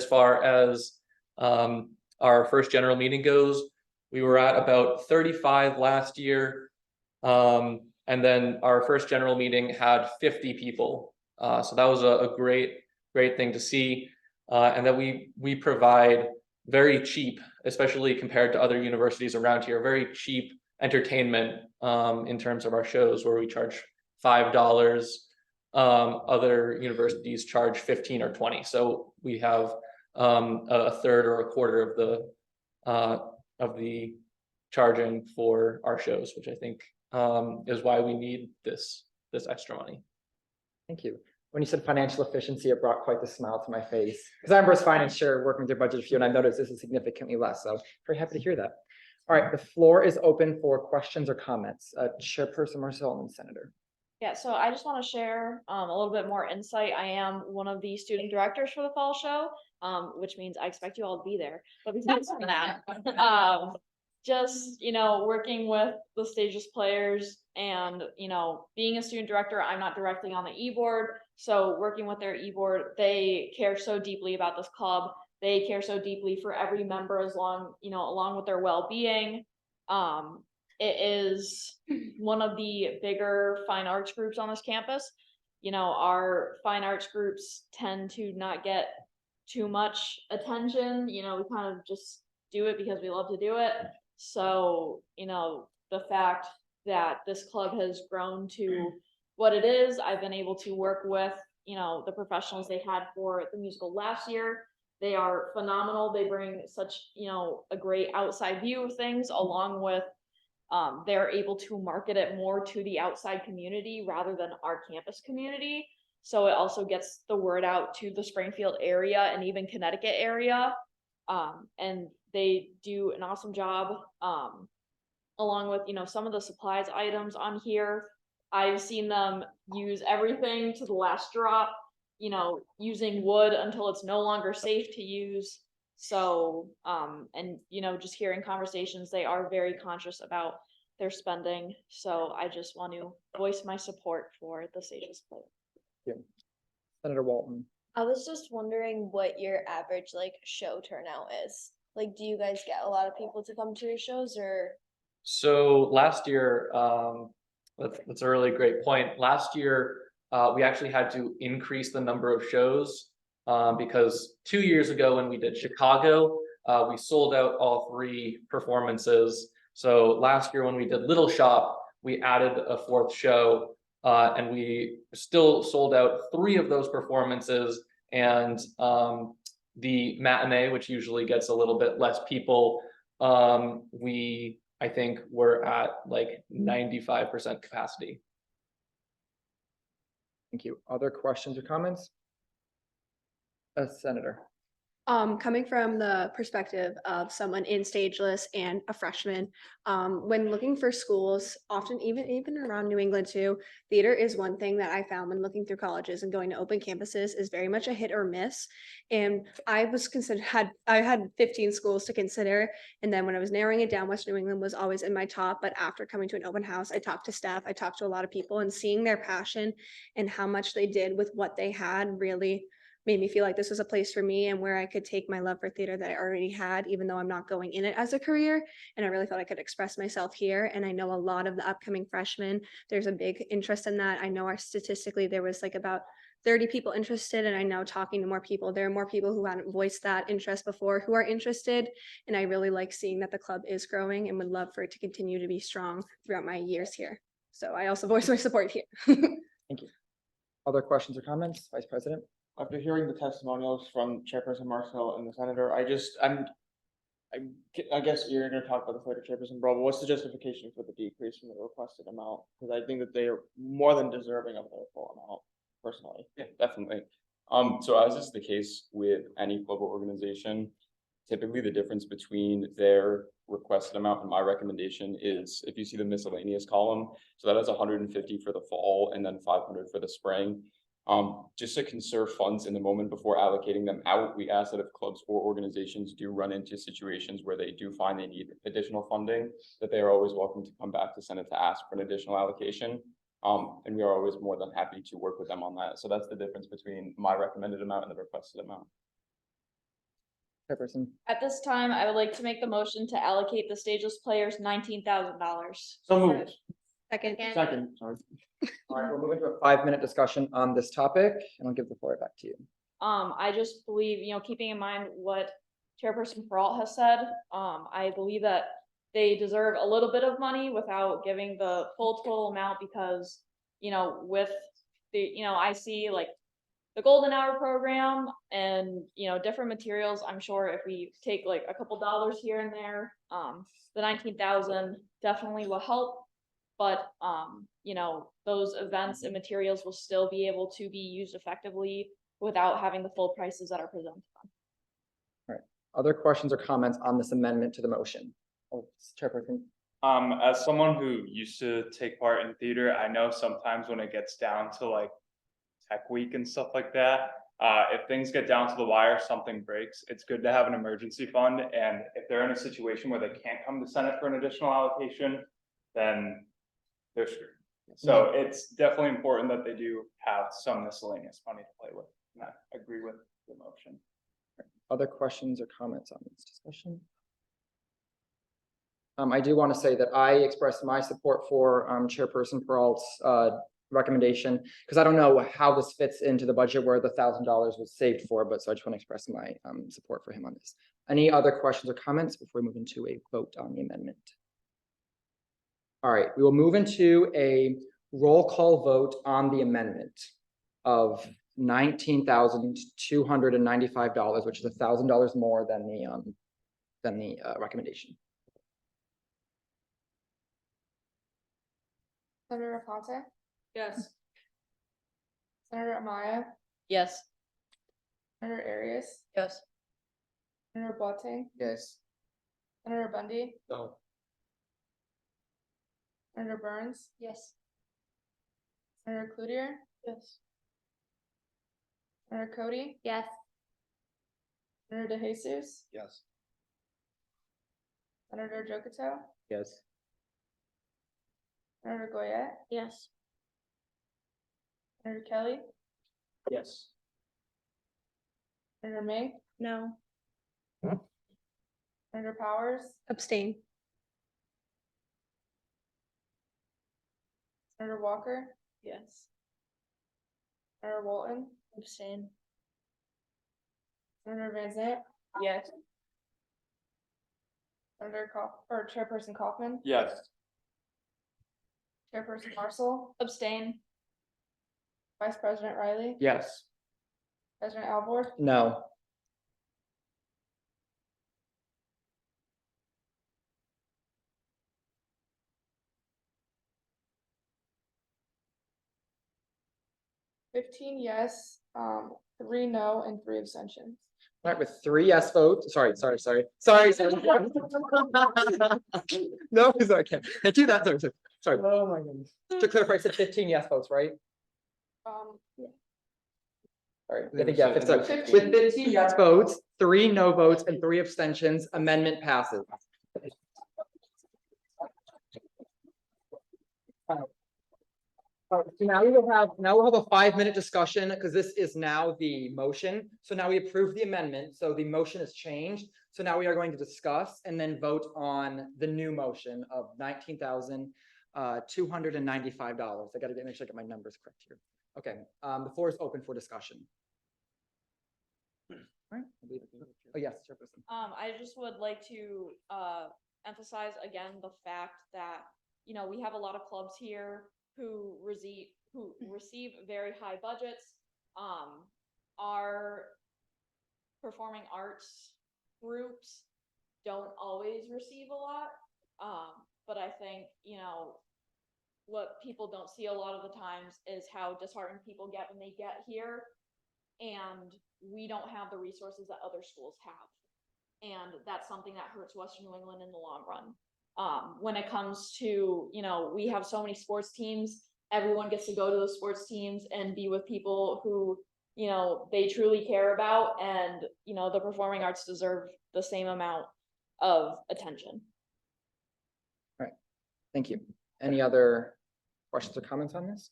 far as our first general meeting goes. We were at about 35 last year, and then our first general meeting had 50 people. So that was a great thing to see, and that we provide very cheap, especially compared to other universities around here, very cheap entertainment in terms of our shows, where we charge $5. Other universities charge 15 or 20. So we have a third or a quarter of the charging for our shows, which I think is why we need this extra money. Thank you. When you said financial efficiency, it brought quite the smile to my face, because I'm Bruce Finance Chair working with their budget review, and I noticed this is significantly less. So very happy to hear that. All right, the floor is open for questions or comments. Chairperson Marcel and Senator. Yeah, so I just want to share a little bit more insight. I am one of the student directors for the fall show, which means I expect you all to be there. But besides from that, just, working with the Stageless players and, being a student director, I'm not directly on the e-board. So working with their e-board, they care so deeply about this club. They care so deeply for every member along with their well-being. It is one of the bigger fine arts groups on this campus. Our fine arts groups tend to not get too much attention. We kind of just do it because we love to do it. So, the fact that this club has grown to what it is, I've been able to work with, the professionals they had for the musical last year. They are phenomenal. They bring such, a great outside view of things, along with they're able to market it more to the outside community rather than our campus community. So it also gets the word out to the Springfield area and even Connecticut area. And they do an awesome job, along with, some of the supplies items on here. I've seen them use everything to the last drop, using wood until it's no longer safe to use. So, and, just hearing conversations, they are very conscious about their spending. So I just want to voice my support for the Stageless player. Yeah. Senator Walton. I was just wondering what your average show turnout is. Do you guys get a lot of people to come to your shows, or? So last year, that's a really great point. Last year, we actually had to increase the number of shows because 2 years ago when we did Chicago, we sold out all 3 performances. So last year when we did Little Shop, we added a 4th show, and we still sold out 3 of those performances. And the matinee, which usually gets a little bit less people, I think we're at 95% capacity. Thank you. Other questions or comments? Senator. Coming from the perspective of someone in Stageless and a freshman, when looking for schools, often even around New England too, theater is one thing that I found when looking through colleges and going to open campuses is very much a hit or miss. And I had 15 schools to consider, and then when I was narrowing it down, West New England was always in my top. But after coming to an open house, I talked to staff, I talked to a lot of people, and seeing their passion and how much they did with what they had really made me feel like this was a place for me and where I could take my love for theater that I already had, even though I'm not going in it as a career. And I really felt I could express myself here. And I know a lot of the upcoming freshmen, there's a big interest in that. I know statistically there was like about 30 people interested, and I know talking to more people, there are more people who hadn't voiced that interest before who are interested. And I really like seeing that the club is growing and would love for it to continue to be strong throughout my years here. So I also voice my support here. Thank you. Other questions or comments, Vice President? After hearing the testimonials from Chairperson Marcel and the Senator, I guess you're gonna talk about this later, Chairperson Brawl, but what's the justification for the decrease from the requested amount? Because I think that they are more than deserving of their full amount, personally. Yeah, definitely. So as is the case with any club or organization, typically the difference between their requested amount and my recommendation is, if you see the miscellaneous column, so that is 150 for the fall and then 500 for the spring. Just to conserve funds in the moment before allocating them out, we ask that if clubs or organizations do run into situations where they do find they need additional funding, that they are always welcome to come back to Senate to ask for an additional allocation. And we are always more than happy to work with them on that. So that's the difference between my recommended amount and the requested amount. Chairperson, At this time, I would like to make the motion to allocate the stageless players $19,000. So moved. Second. Second, sorry. all right, we'll move into a 5-minute discussion on this topic, and I'll give the floor back to you. I just believe, keeping in mind what Chairperson Peralt has said, I believe that they deserve a little bit of money without giving the full total amount, because, with the, I see like the Golden Hour program and, different materials. I'm sure if we take like a couple dollars here and there, the 19,000 definitely will help. But, those events and materials will still be able to be used effectively without having the full prices that are presented. Other questions or comments on this amendment to the motion? Oh, Chairperson. As someone who used to take part in theater, I know sometimes when it gets down to like tech week and stuff like that, if things get down to the wire, something breaks, it's good to have an emergency fund. And if they're in a situation where they can't come to Senate for an additional allocation, then they're screwed. So it's definitely important that they do have some miscellaneous money to play with. And I agree with the motion. Other questions or comments on this discussion? I do want to say that I expressed my support for Chairperson Peralt's recommendation, because I don't know how this fits into the budget where the $1,000 was saved for, but so I just want to express my support for him on this. Any other questions or comments before we move into a vote on the amendment? All right, we will move into a roll call vote on the amendment of $19,295, which is $1,000 more than the recommendation. Senator Aponte, Yes. Senator Amaya, Yes. Senator Arias, Yes. Senator Boateng, Yes. Senator Bundy, No. Senator Burns, Yes. Senator Cloutier, Yes. Senator Cody, Yes. Senator DeJesus, Yes. Senator Jokoto, Yes. Senator Goyette, Yes. Senator Kelly, Yes. Senator Mink, No. Senator Powers, Abstain. Senator Walker, Yes. Senator Walton, Abstain. Senator Van Zant, Yes. Senator Chairperson Kaufman, Yes. Chairperson Marcel, Abstain. Vice President Riley, Yes. President Alvord, No. yes, 3 no, and 3 abstentions. All right, with 3 yes votes, sorry. No, sorry, can't do that, sorry. Oh my goodness. To clarify, I said 15 yes votes, right? Yeah. Sorry, I think, yeah, with 15 yes votes, 3 no votes, and 3 abstentions, amendment passes. So now we'll have a 5-minute discussion because this is now the motion. So now we approve the amendment. So the motion has changed. So now we are going to discuss and then vote on the new motion of $19,295. I gotta make sure I get my numbers correct here. Okay, the floor is open for discussion. All right. Oh, yes, Chairperson. I just would like to emphasize again the fact that, you know, we have a lot of clubs here who receive very high budgets. Our performing arts groups don't always receive a lot. But I think, you know, what people don't see a lot of the times is how disheartened people get when they get here. And we don't have the resources that other schools have. And that's something that hurts Western New England in the long run. When it comes to, you know, we have so many sports teams, everyone gets to go to the sports teams and be with people who, you know, they truly care about, and, you know, the performing arts deserve the same amount of attention. All right, thank you. Any other questions or comments on this?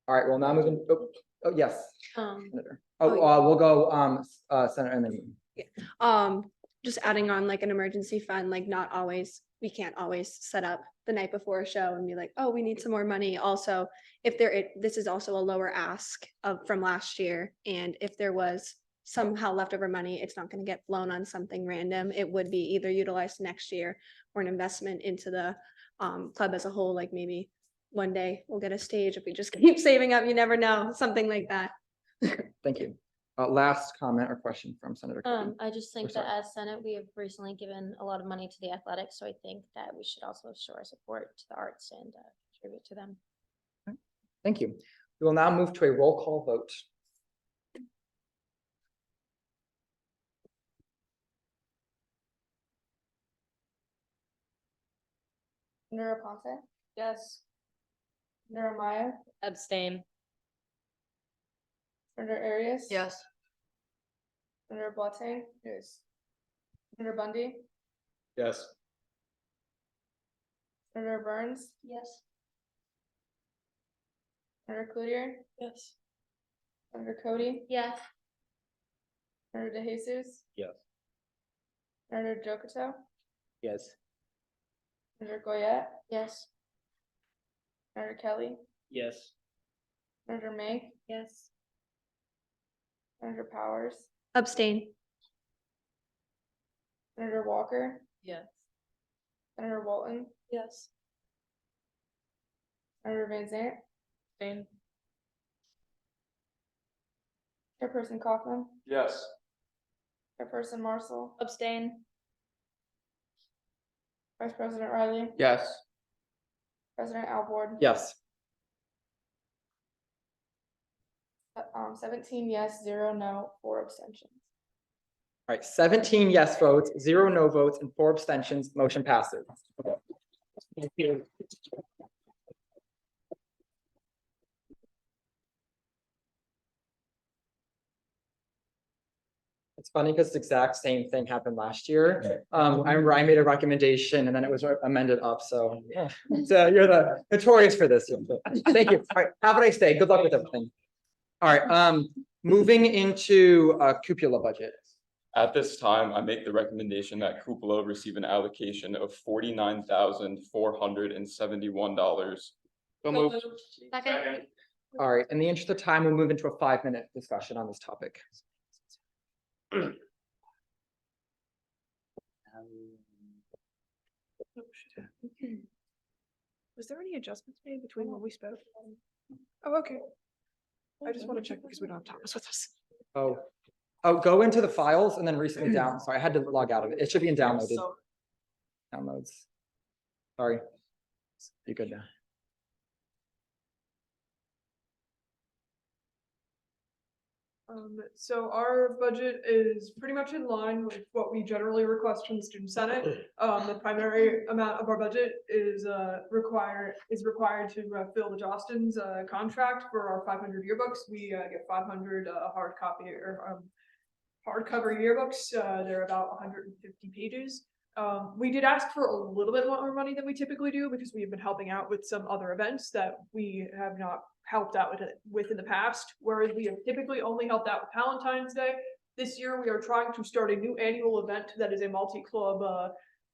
All right, we'll now move in, oh, yes. Senator. We'll go, Senator and then. Just adding on like an emergency fund, like we can't always set up the night before a show and be like, oh, we need some more money. Also, this is also a lower ask from last year. And if there was somehow leftover money, it's not going to get blown on something random. It would be either utilized next year or an investment into the club as a whole. Like maybe one day we'll get a stage if we just keep saving up. You never know, something like that. Thank you. Last comment or question from Senator. Cody. I just think Or that sorry. as Senate, we have recently given a lot of money to the athletics, so I think that we should also show our support to the arts and contribute to them. Thank you. We will now move to a roll call vote. Senator Ponce? Yes. Senator Maya? Abstain. Senator Arias? Yes. Senator Boateng? Yes. Senator Bundy? Yes. Senator Burns? Yes. Senator Cloutier? Yes. Senator Cody? Yes. Senator De Jesus? Yes. Senator Jokoto? Yes. Senator Goyette? Yes. Senator Kelly? Yes. Senator May? Yes. Senator Powers? Abstain. Senator Walker? Yes. Senator Walton? Yes. Senator Van Zant? Abstain. Chairperson Kaufman? Yes. Chairperson Marshall? Abstain. Vice President Riley? Yes. President Alvord? Yes. 17 yes, 0 no, 4 abstentions. All right, 17 yes votes, 0 no votes, and 4 abstentions. Motion passes. Thank you. It's funny because the exact same thing happened last year. I remember I made a recommendation and then it was amended up, so. So you're the notorious for this. Thank you. All right, have a nice day. Good luck with everything. All right, moving into cupola budget. At this time, I make the recommendation that Cupola receive an allocation of $49,471. So moved. Second. All right, in the interest of time, we'll move into a 5-minute discussion on this topic. Was there any adjustments made between when we spoke? Oh, okay. I just want to check because we don't have Thomas with us. Oh, go into the files and then recently down. Sorry, I had to log out of it. It should be in downloaded. Downloads. Sorry. You're good now. So our budget is pretty much in line with what we generally request from the Student Senate. The primary amount of our budget is required to fill the Jostens contract for our 500 yearbooks. We get 500 hard copy or hardcover yearbooks. They're about 150 pages. We did ask for a little bit more money than we typically do because we've been helping out with some other events that we have not helped out with in the past, whereas we have typically only helped out with Valentine's Day. This year, we are trying to start a new annual event that is a multi-club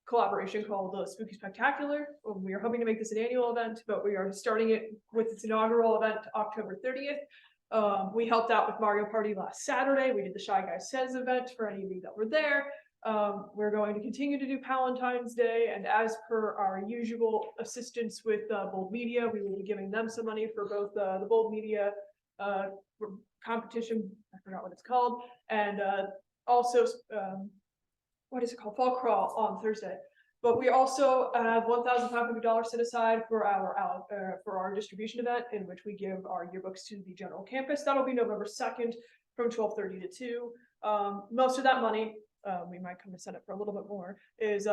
collaboration called the Spooky Spectacular. We are hoping to make this an annual event, but we are starting it with its inaugural event October 30th. We helped out with Mario Party last Saturday. We did the Shy Guy Says event for any of you that were there. We're going to continue to do Valentine's Day, and as per our usual assistance with Bold Media, we will be giving them some money for both the Bold Media competition, I forgot what it's called, and also what is it called, Fall Crawl on Thursday. But we also have $1,500 set aside for our distribution event, in which we give our yearbooks to the general campus. That'll be November 2nd from 12:30 to 2. Most of that money, we might come to Senate for a little bit more, is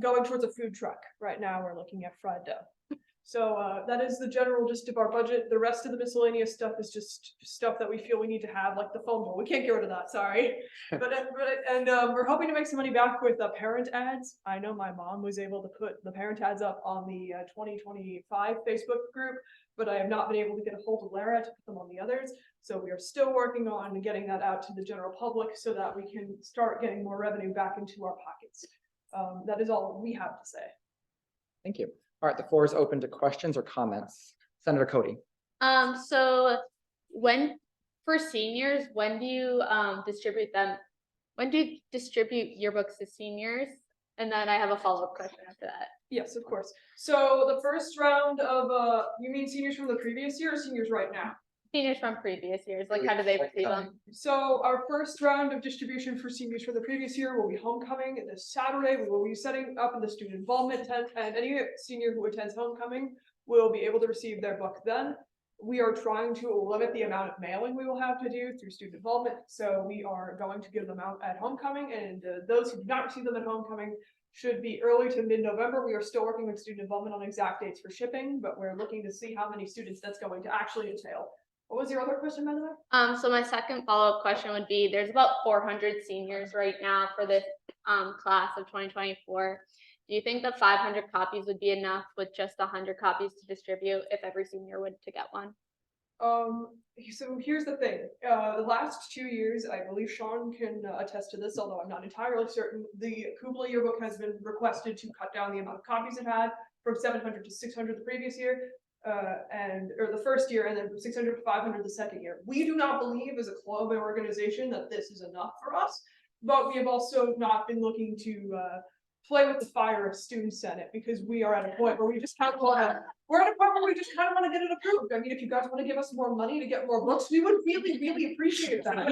going towards a food truck. Right now, we're looking at fried dough. So that is the general gist of our budget. The rest of the miscellaneous stuff is just stuff that we feel we need to have, like the phone bill. We can't get rid of that, sorry. But we're hoping to make some money back with parent ads. I know my mom was able to put the parent ads up on the 2025 Facebook group, but I have not been able to get a hold of Lara to put them on the others. So we are still working on getting that out to the general public so that we can start getting more revenue back into our pockets. That is all we have to say. Thank you. All right, the floor is open to questions or comments. Senator Cody. So for seniors, when do you distribute them? When do you distribute yearbooks to seniors? And then I have a follow-up question after that. Yes, of course. So the first round of, you mean seniors from the previous year or seniors right now? Seniors from previous years, like how do they receive them? So our first round of distribution for seniors from the previous year will be homecoming this Saturday. We will be setting up in the student involvement tent, and any senior who attends homecoming will be able to receive their book then. We are trying to limit the amount of mailing we will have to do through student involvement. So we are going to give them out at homecoming, and those who do not receive them at homecoming should be early to mid-November. We are still working with student involvement on exact dates for shipping, but we're looking to see how many students that's going to actually entail. What was your other question, by the way? So my second follow-up question would be, there's about 400 seniors right now for this class of 2024. Do you think that 500 copies would be enough with just 100 copies to distribute if every senior would to get one? So here's the thing. The last 2 years, I believe Sean can attest to this, although I'm not entirely certain. The Kubla yearbook has been requested to cut down the amount of copies it had from 700 to 600 the previous year. Or the first year, and then from 600 to 500 the second year. We do not believe as a club or organization that this is enough for us, but we have also not been looking to play with the fire of student senate, because we are at a point where we just kind of want to, we're at a point where we just kind of want to get it approved. I mean, if you guys want to give us more money to get more books, we would really, really appreciate that. I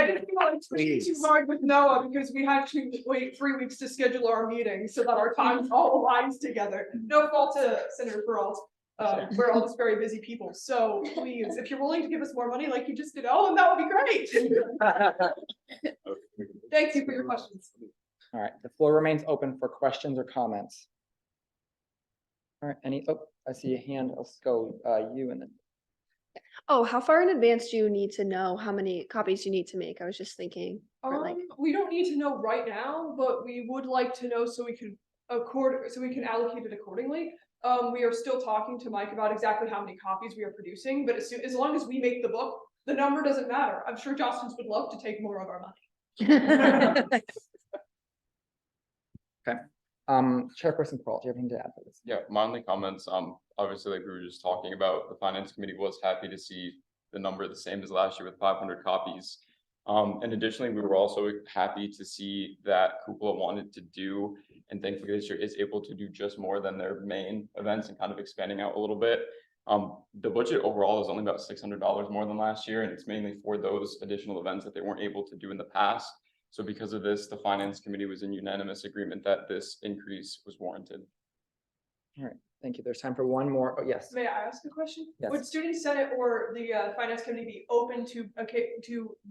didn't feel like pushing too hard with Noah, because we had to wait 3 weeks to schedule our meeting so that our times all aligns together. No fault to Senator Peralt. We're all just very busy people. So please, if you're willing to give us more money like you just did, Ellen, that would be great. Thank you for your questions. All right, the floor remains open for questions or comments. All right, I see a hand. Let's go, you and then. Oh, how far in advance do you need to know how many copies you need to make? I was just thinking. We don't need to know right now, but we would like to know so we can allocate it accordingly. We are still talking to Mike about exactly how many copies we are producing, but as long as we make the book, the number doesn't matter. I'm sure Jostens would love to take more of our money. Okay. Chairperson Peralt, do you have anything to add to this? Yeah, my only comments, obviously, like we were just talking about, the finance committee was happy to see the number the same as last year with 500 copies. And additionally, we were also happy to see that Cupola wanted to do, and thankfully this year is able to do just more than their main events and kind of expanding out a little bit. The budget overall is only about $600 more than last year, and it's mainly for those additional events that they weren't able to do in the past. So because of this, the finance committee was in unanimous agreement that this increase was warranted. All right, thank you. There's time for one more. Oh, yes. May I ask a question? Yes. Would student senate or the finance committee be open to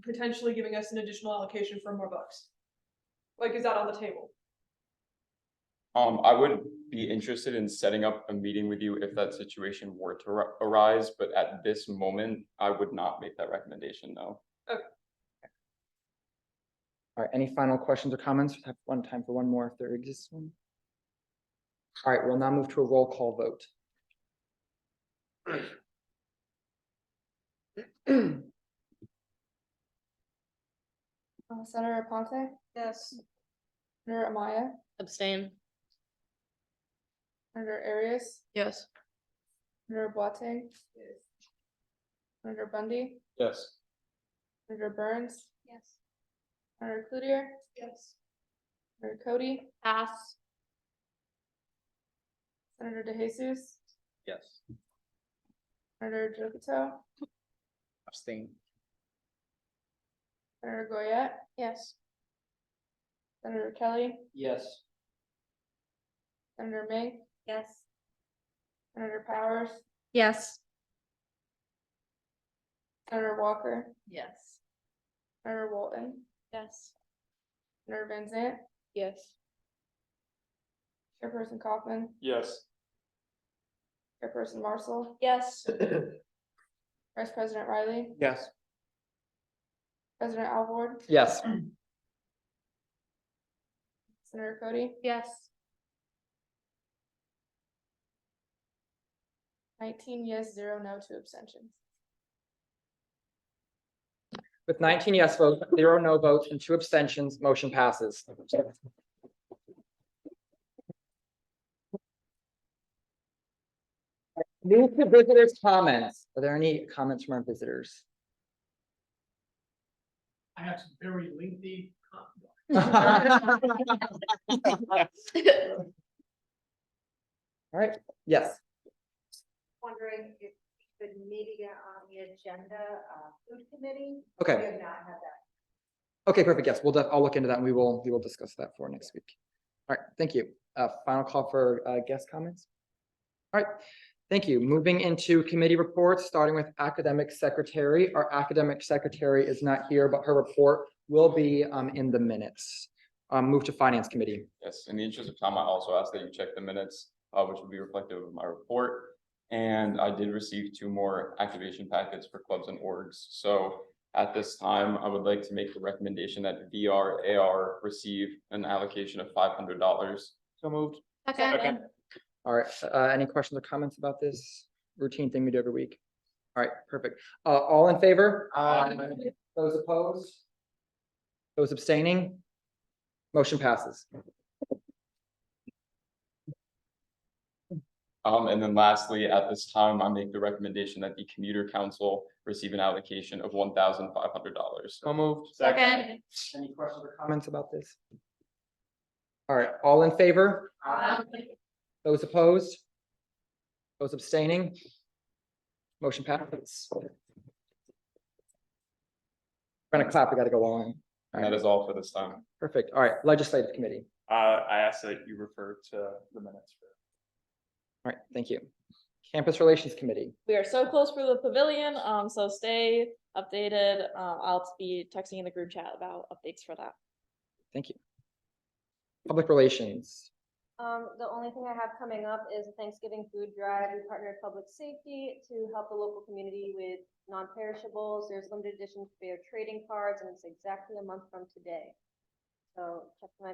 potentially giving us an additional allocation for more books? Like, is that on the table? I would be interested in setting up a meeting with you if that situation were to arise, but at this moment, I would not make that recommendation, no. Okay. All right, any final questions or comments? Have one time for one more if there exists one. All right, we'll now move to a roll call vote. Senator Ponte? Yes. Senator Amaya? Abstain. Senator Arias? Yes. Senator Boateng? Senator Bundy? Yes. Senator Burns? Yes. Senator Cloutier? Yes. Senator Cody? Pass. Senator DeJesus? Yes. Senator Jokito? Abstain. Senator Goyette? Yes. Senator Kelly? Yes. Senator Mink? Yes. Senator Powers? Yes. Senator Walker? Yes. Senator Walton? Yes. Senator Van Zant? Yes. Chairperson Kaufman? Yes. Chairperson Marshall? Yes. Vice President Riley? Yes. President Alvord? Yes. Senator Cody? Yes. 19 yes, 0 no, 2 abstentions. With 19 yes votes, 0 no votes, and 2 abstentions, motion passes. Move to visitors' comments. Are there any comments from our visitors? I have some very lengthy. All right, yes. Wondering if we could maybe get on the agenda, food committee. Okay. We have not had that. Okay, perfect. Yes, I'll look into that and we will discuss that for next week. All right, thank you. Final call for guest comments. All right, thank you. Moving into committee reports, starting with academic secretary. Our academic secretary is not here, but her report will be in the minutes. Move to finance committee. Yes, in the interest of time, I also ask that you check the minutes, which will be reflective of my report. And I did receive 2 more activation packets for clubs and orgs. So at this time, I would like to make the recommendation that VRAR receive an allocation of $500. So moved. Second. All right, any questions or comments about this routine thing we do every week? All right, perfect. All in favor? Those opposed? Those abstaining? Motion passes. And then lastly, at this time, I make the recommendation that the commuter council receive an allocation of $1,500. So moved. Second. Any questions or comments about this? All right, all in favor? Those opposed? Those abstaining? Motion passes. We're gonna clap, we gotta go on. And that is all for this time. Perfect. All right, legislative committee. I ask that you refer to the minutes. All right, thank you. Campus relations committee. We are so close for the pavilion, so stay updated. I'll be texting in the group chat about updates for that. Thank you. Public relations. The only thing I have coming up is a Thanksgiving food drive. We partner with Public Safety to help the local community with non-perishables. There's limited edition fair trading cards, and it's exactly a month from today. So check my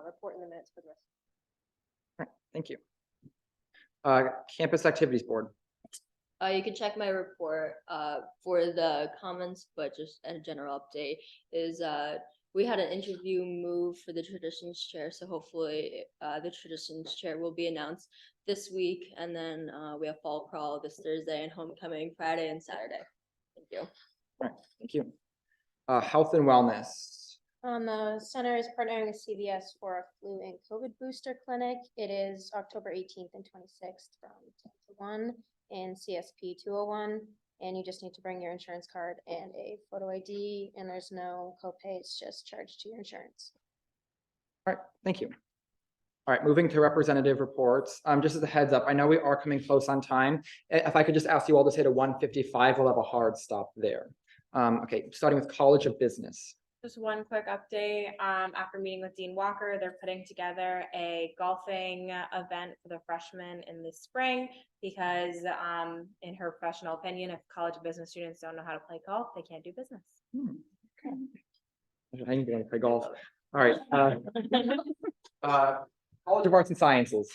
report in the minutes for the rest. All right, thank you. Campus activities board. You can check my report for the comments, but just a general update is we had an interview move for the traditions chair, so hopefully the traditions chair will be announced this week, and then we have fall crawl this Thursday and homecoming Friday and Saturday. Thank you. All right, thank you. Health and wellness. The center is partnering with CVS for a flu and COVID booster clinic. It is October 18th and 26th from 10 to 1 in CSP 201. And you just need to bring your insurance card and a photo ID, and there's no copay, it's just charged to your insurance. All right, thank you. All right, moving to representative reports. Just as a heads up, I know we are coming close on time. If I could just ask you all to say to 1:55, we'll have a hard stop there. Okay, starting with College of Business. Just one quick update. After meeting with Dean Walker, they're putting together a golfing event for the freshmen in the spring because, in her professional opinion, if College of Business students don't know how to play golf, they can't do business. I need to go and play golf. All right. College of Arts and Sciences.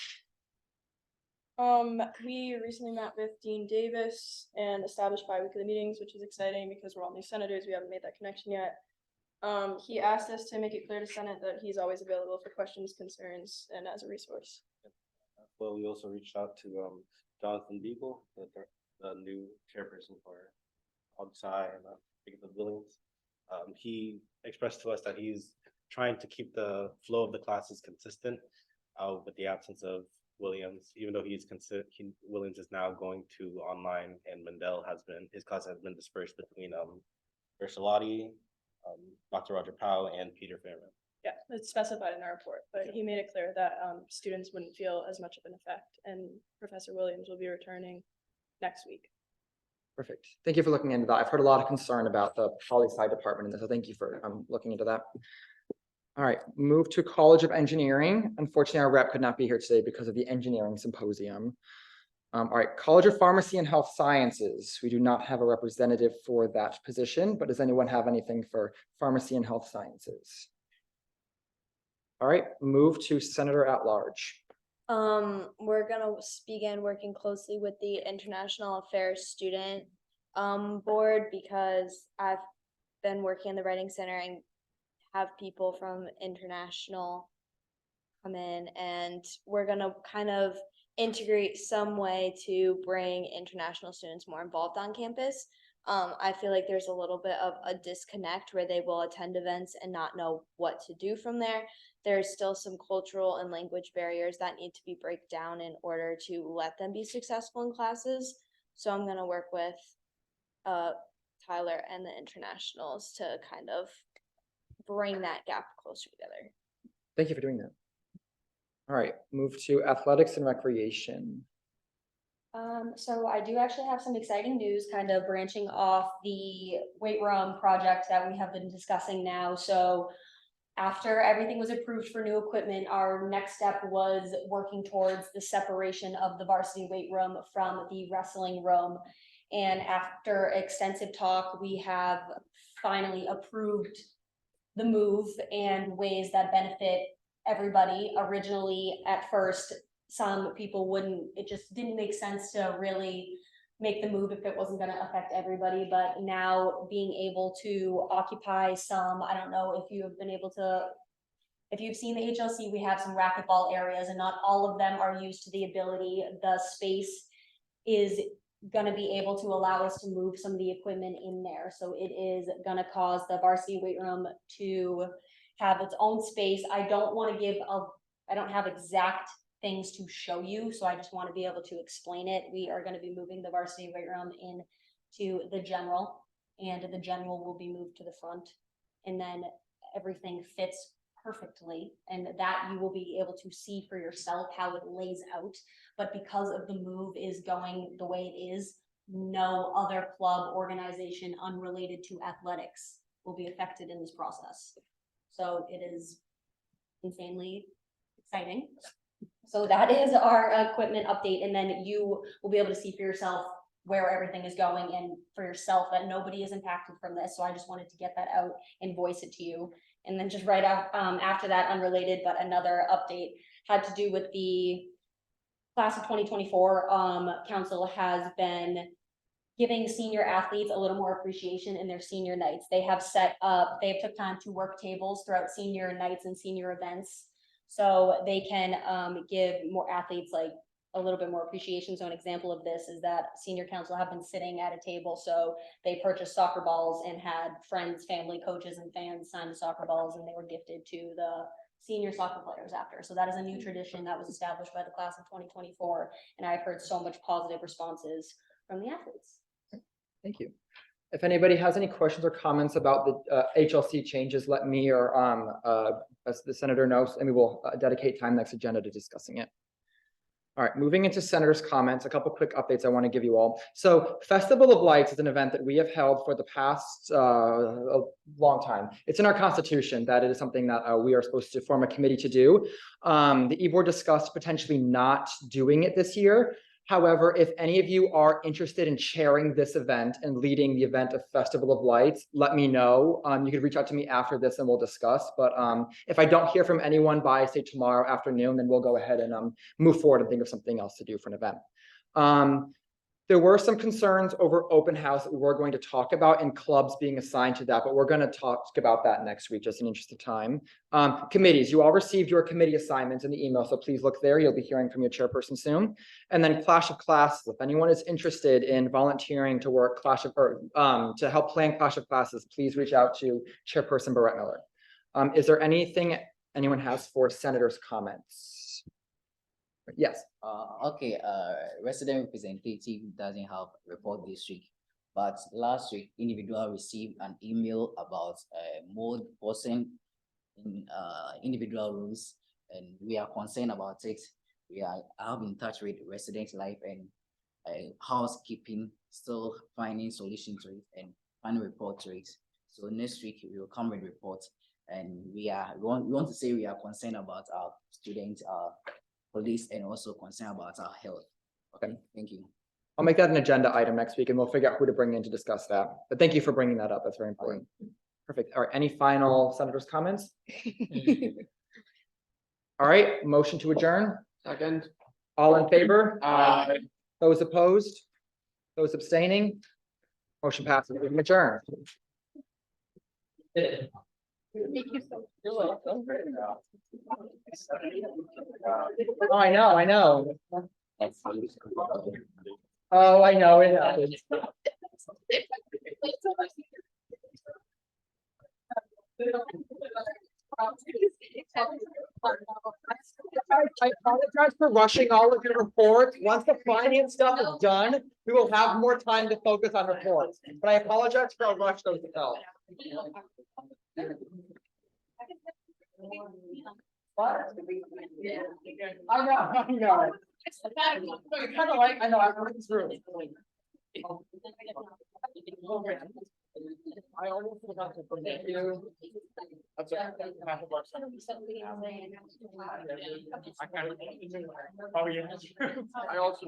We recently met with Dean Davis and established bi-weekly meetings, which is exciting because we're all new senators. We haven't made that connection yet. He asked us to make it clear to Senate that he's always available for questions, concerns, and as a resource. Well, we also reached out to Jonathan Beagle, the new chairperson for Outside and the Williams. He expressed to us that he's trying to keep the flow of the classes consistent with the absence of Williams, even though Williams is now going to online, and Mendel his class has been dispersed between Ursulati, Dr. Roger Powell, and Peter Fairman. Yeah, it's specified in our report, but he made it clear that students wouldn't feel as much of an effect, and Professor Williams will be returning next week. Perfect. Thank you for looking into that. I've heard a lot of concern about the poli-sci department, and so thank you for looking into that. All right, move to College of Engineering. Unfortunately, our rep could not be here today because of the engineering symposium. All right, College of Pharmacy and Health Sciences. We do not have a representative for that position, but does anyone have anything for Pharmacy and Health Sciences? All right, move to Senator at Large. We're gonna begin working closely with the International Affairs Student Board because I've been working in the Writing Center and have people from international come in, and we're gonna kind of integrate some way to bring international students more involved on campus. I feel like there's a little bit of a disconnect where they will attend events and not know what to do from there. There's still some cultural and language barriers that need to be break down in order to let them be successful in classes. So I'm gonna work with Tyler and the internationals to kind of bring that gap closer together. Thank you for doing that. All right, move to Athletics and Recreation. So I do actually have some exciting news kind of branching off the weight room project that we have been discussing now. So after everything was approved for new equipment, our next step was working towards the separation of the varsity weight room from the wrestling room. And after extensive talk, we have finally approved the move and ways that benefit everybody. Originally, at first, some people wouldn't, it just didn't make sense to really make the move if it wasn't going to affect everybody. But now being able to occupy some, I don't know if you have been able to, if you've seen the HLC, we have some racquetball areas and not all of them are used to the ability. The space is going to be able to allow us to move some of the equipment in there. So it is going to cause the varsity weight room to have its own space. I don't want to give I don't have exact things to show you, so I just want to be able to explain it. We are going to be moving the varsity weight room into the general, and the general will be moved to the front, and then everything fits perfectly, and that you will be able to see for yourself how it lays out. But because of the move is going the way it is, no other club organization unrelated to athletics will be affected in this process. So it is insanely exciting. So that is our equipment update, and then you will be able to see for yourself where everything is going and for yourself that nobody is impacted from this. So I just wanted to get that out and voice it to you. And then just right out after that, unrelated, but another update had to do with the class of 2024. Council has been giving senior athletes a little more appreciation in their senior nights. They have took time to work tables throughout senior nights and senior events, so they can give more athletes like a little bit more appreciation. So an example of this is that senior council have been sitting at a table, so they purchased soccer balls and had friends, family, coaches, and fans sign the soccer balls, and they were gifted to the senior soccer players after. So that is a new tradition that was established by the class of 2024, and I've heard so much positive responses from the athletes. Thank you. If anybody has any questions or comments about the HLC changes, let me or as the senator knows, and we will dedicate time next agenda to discussing it. All right, moving into senators' comments, a couple quick updates I want to give you all. So Festival of Lights is an event that we have held for the past a long time. It's in our constitution that it is something that we are supposed to form a committee to do. The E-Board discussed potentially not doing it this year. However, if any of you are interested in chairing this event and leading the event of Festival of Lights, let me know. You could reach out to me after this and we'll discuss. But if I don't hear from anyone by, say, tomorrow afternoon, then we'll go ahead and move forward and think of something else to do for an event. There were some concerns over open house that we were going to talk about and clubs being assigned to that, but we're going to talk about that next week, just in the interest of time. Committees, you all received your committee assignments in the email, so please look there. You'll be hearing from your chairperson soon. And then Clash of Classes, if anyone is interested in volunteering to work to help plan Clash of Classes, please reach out to Chairperson Barrett Miller. Is there anything anyone has for senators' comments? Yes. Okay, resident representative doesn't have report this week, but last week individual received an email about mold poisoning in individual rooms, and we are concerned about it. We are have in touch with resident life and housekeeping, still finding solution to it and finding report to it. So next week we will come with reports, and we want to say we are concerned about our students, police, and also concerned about our health. Okay, thank you. I'll make that an agenda item next week and we'll figure out who to bring in to discuss that. But thank you for bringing that up. That's very important. Perfect. All right, any final senators' comments? All right, motion to adjourn. Second. All in favor? Aye. Those opposed? Those abstaining? Motion passes. We can adjourn. You're welcome. Oh, I know. Oh, I know, it happens. I apologize for rushing all of your reports. Once the finance stuff is done, we will have more time to focus on reports. But I apologize for how rushed those felt. I know. It's kind of like, I know, I'm running through. I almost forgot to thank you. That's okay. Oh, yeah. I also.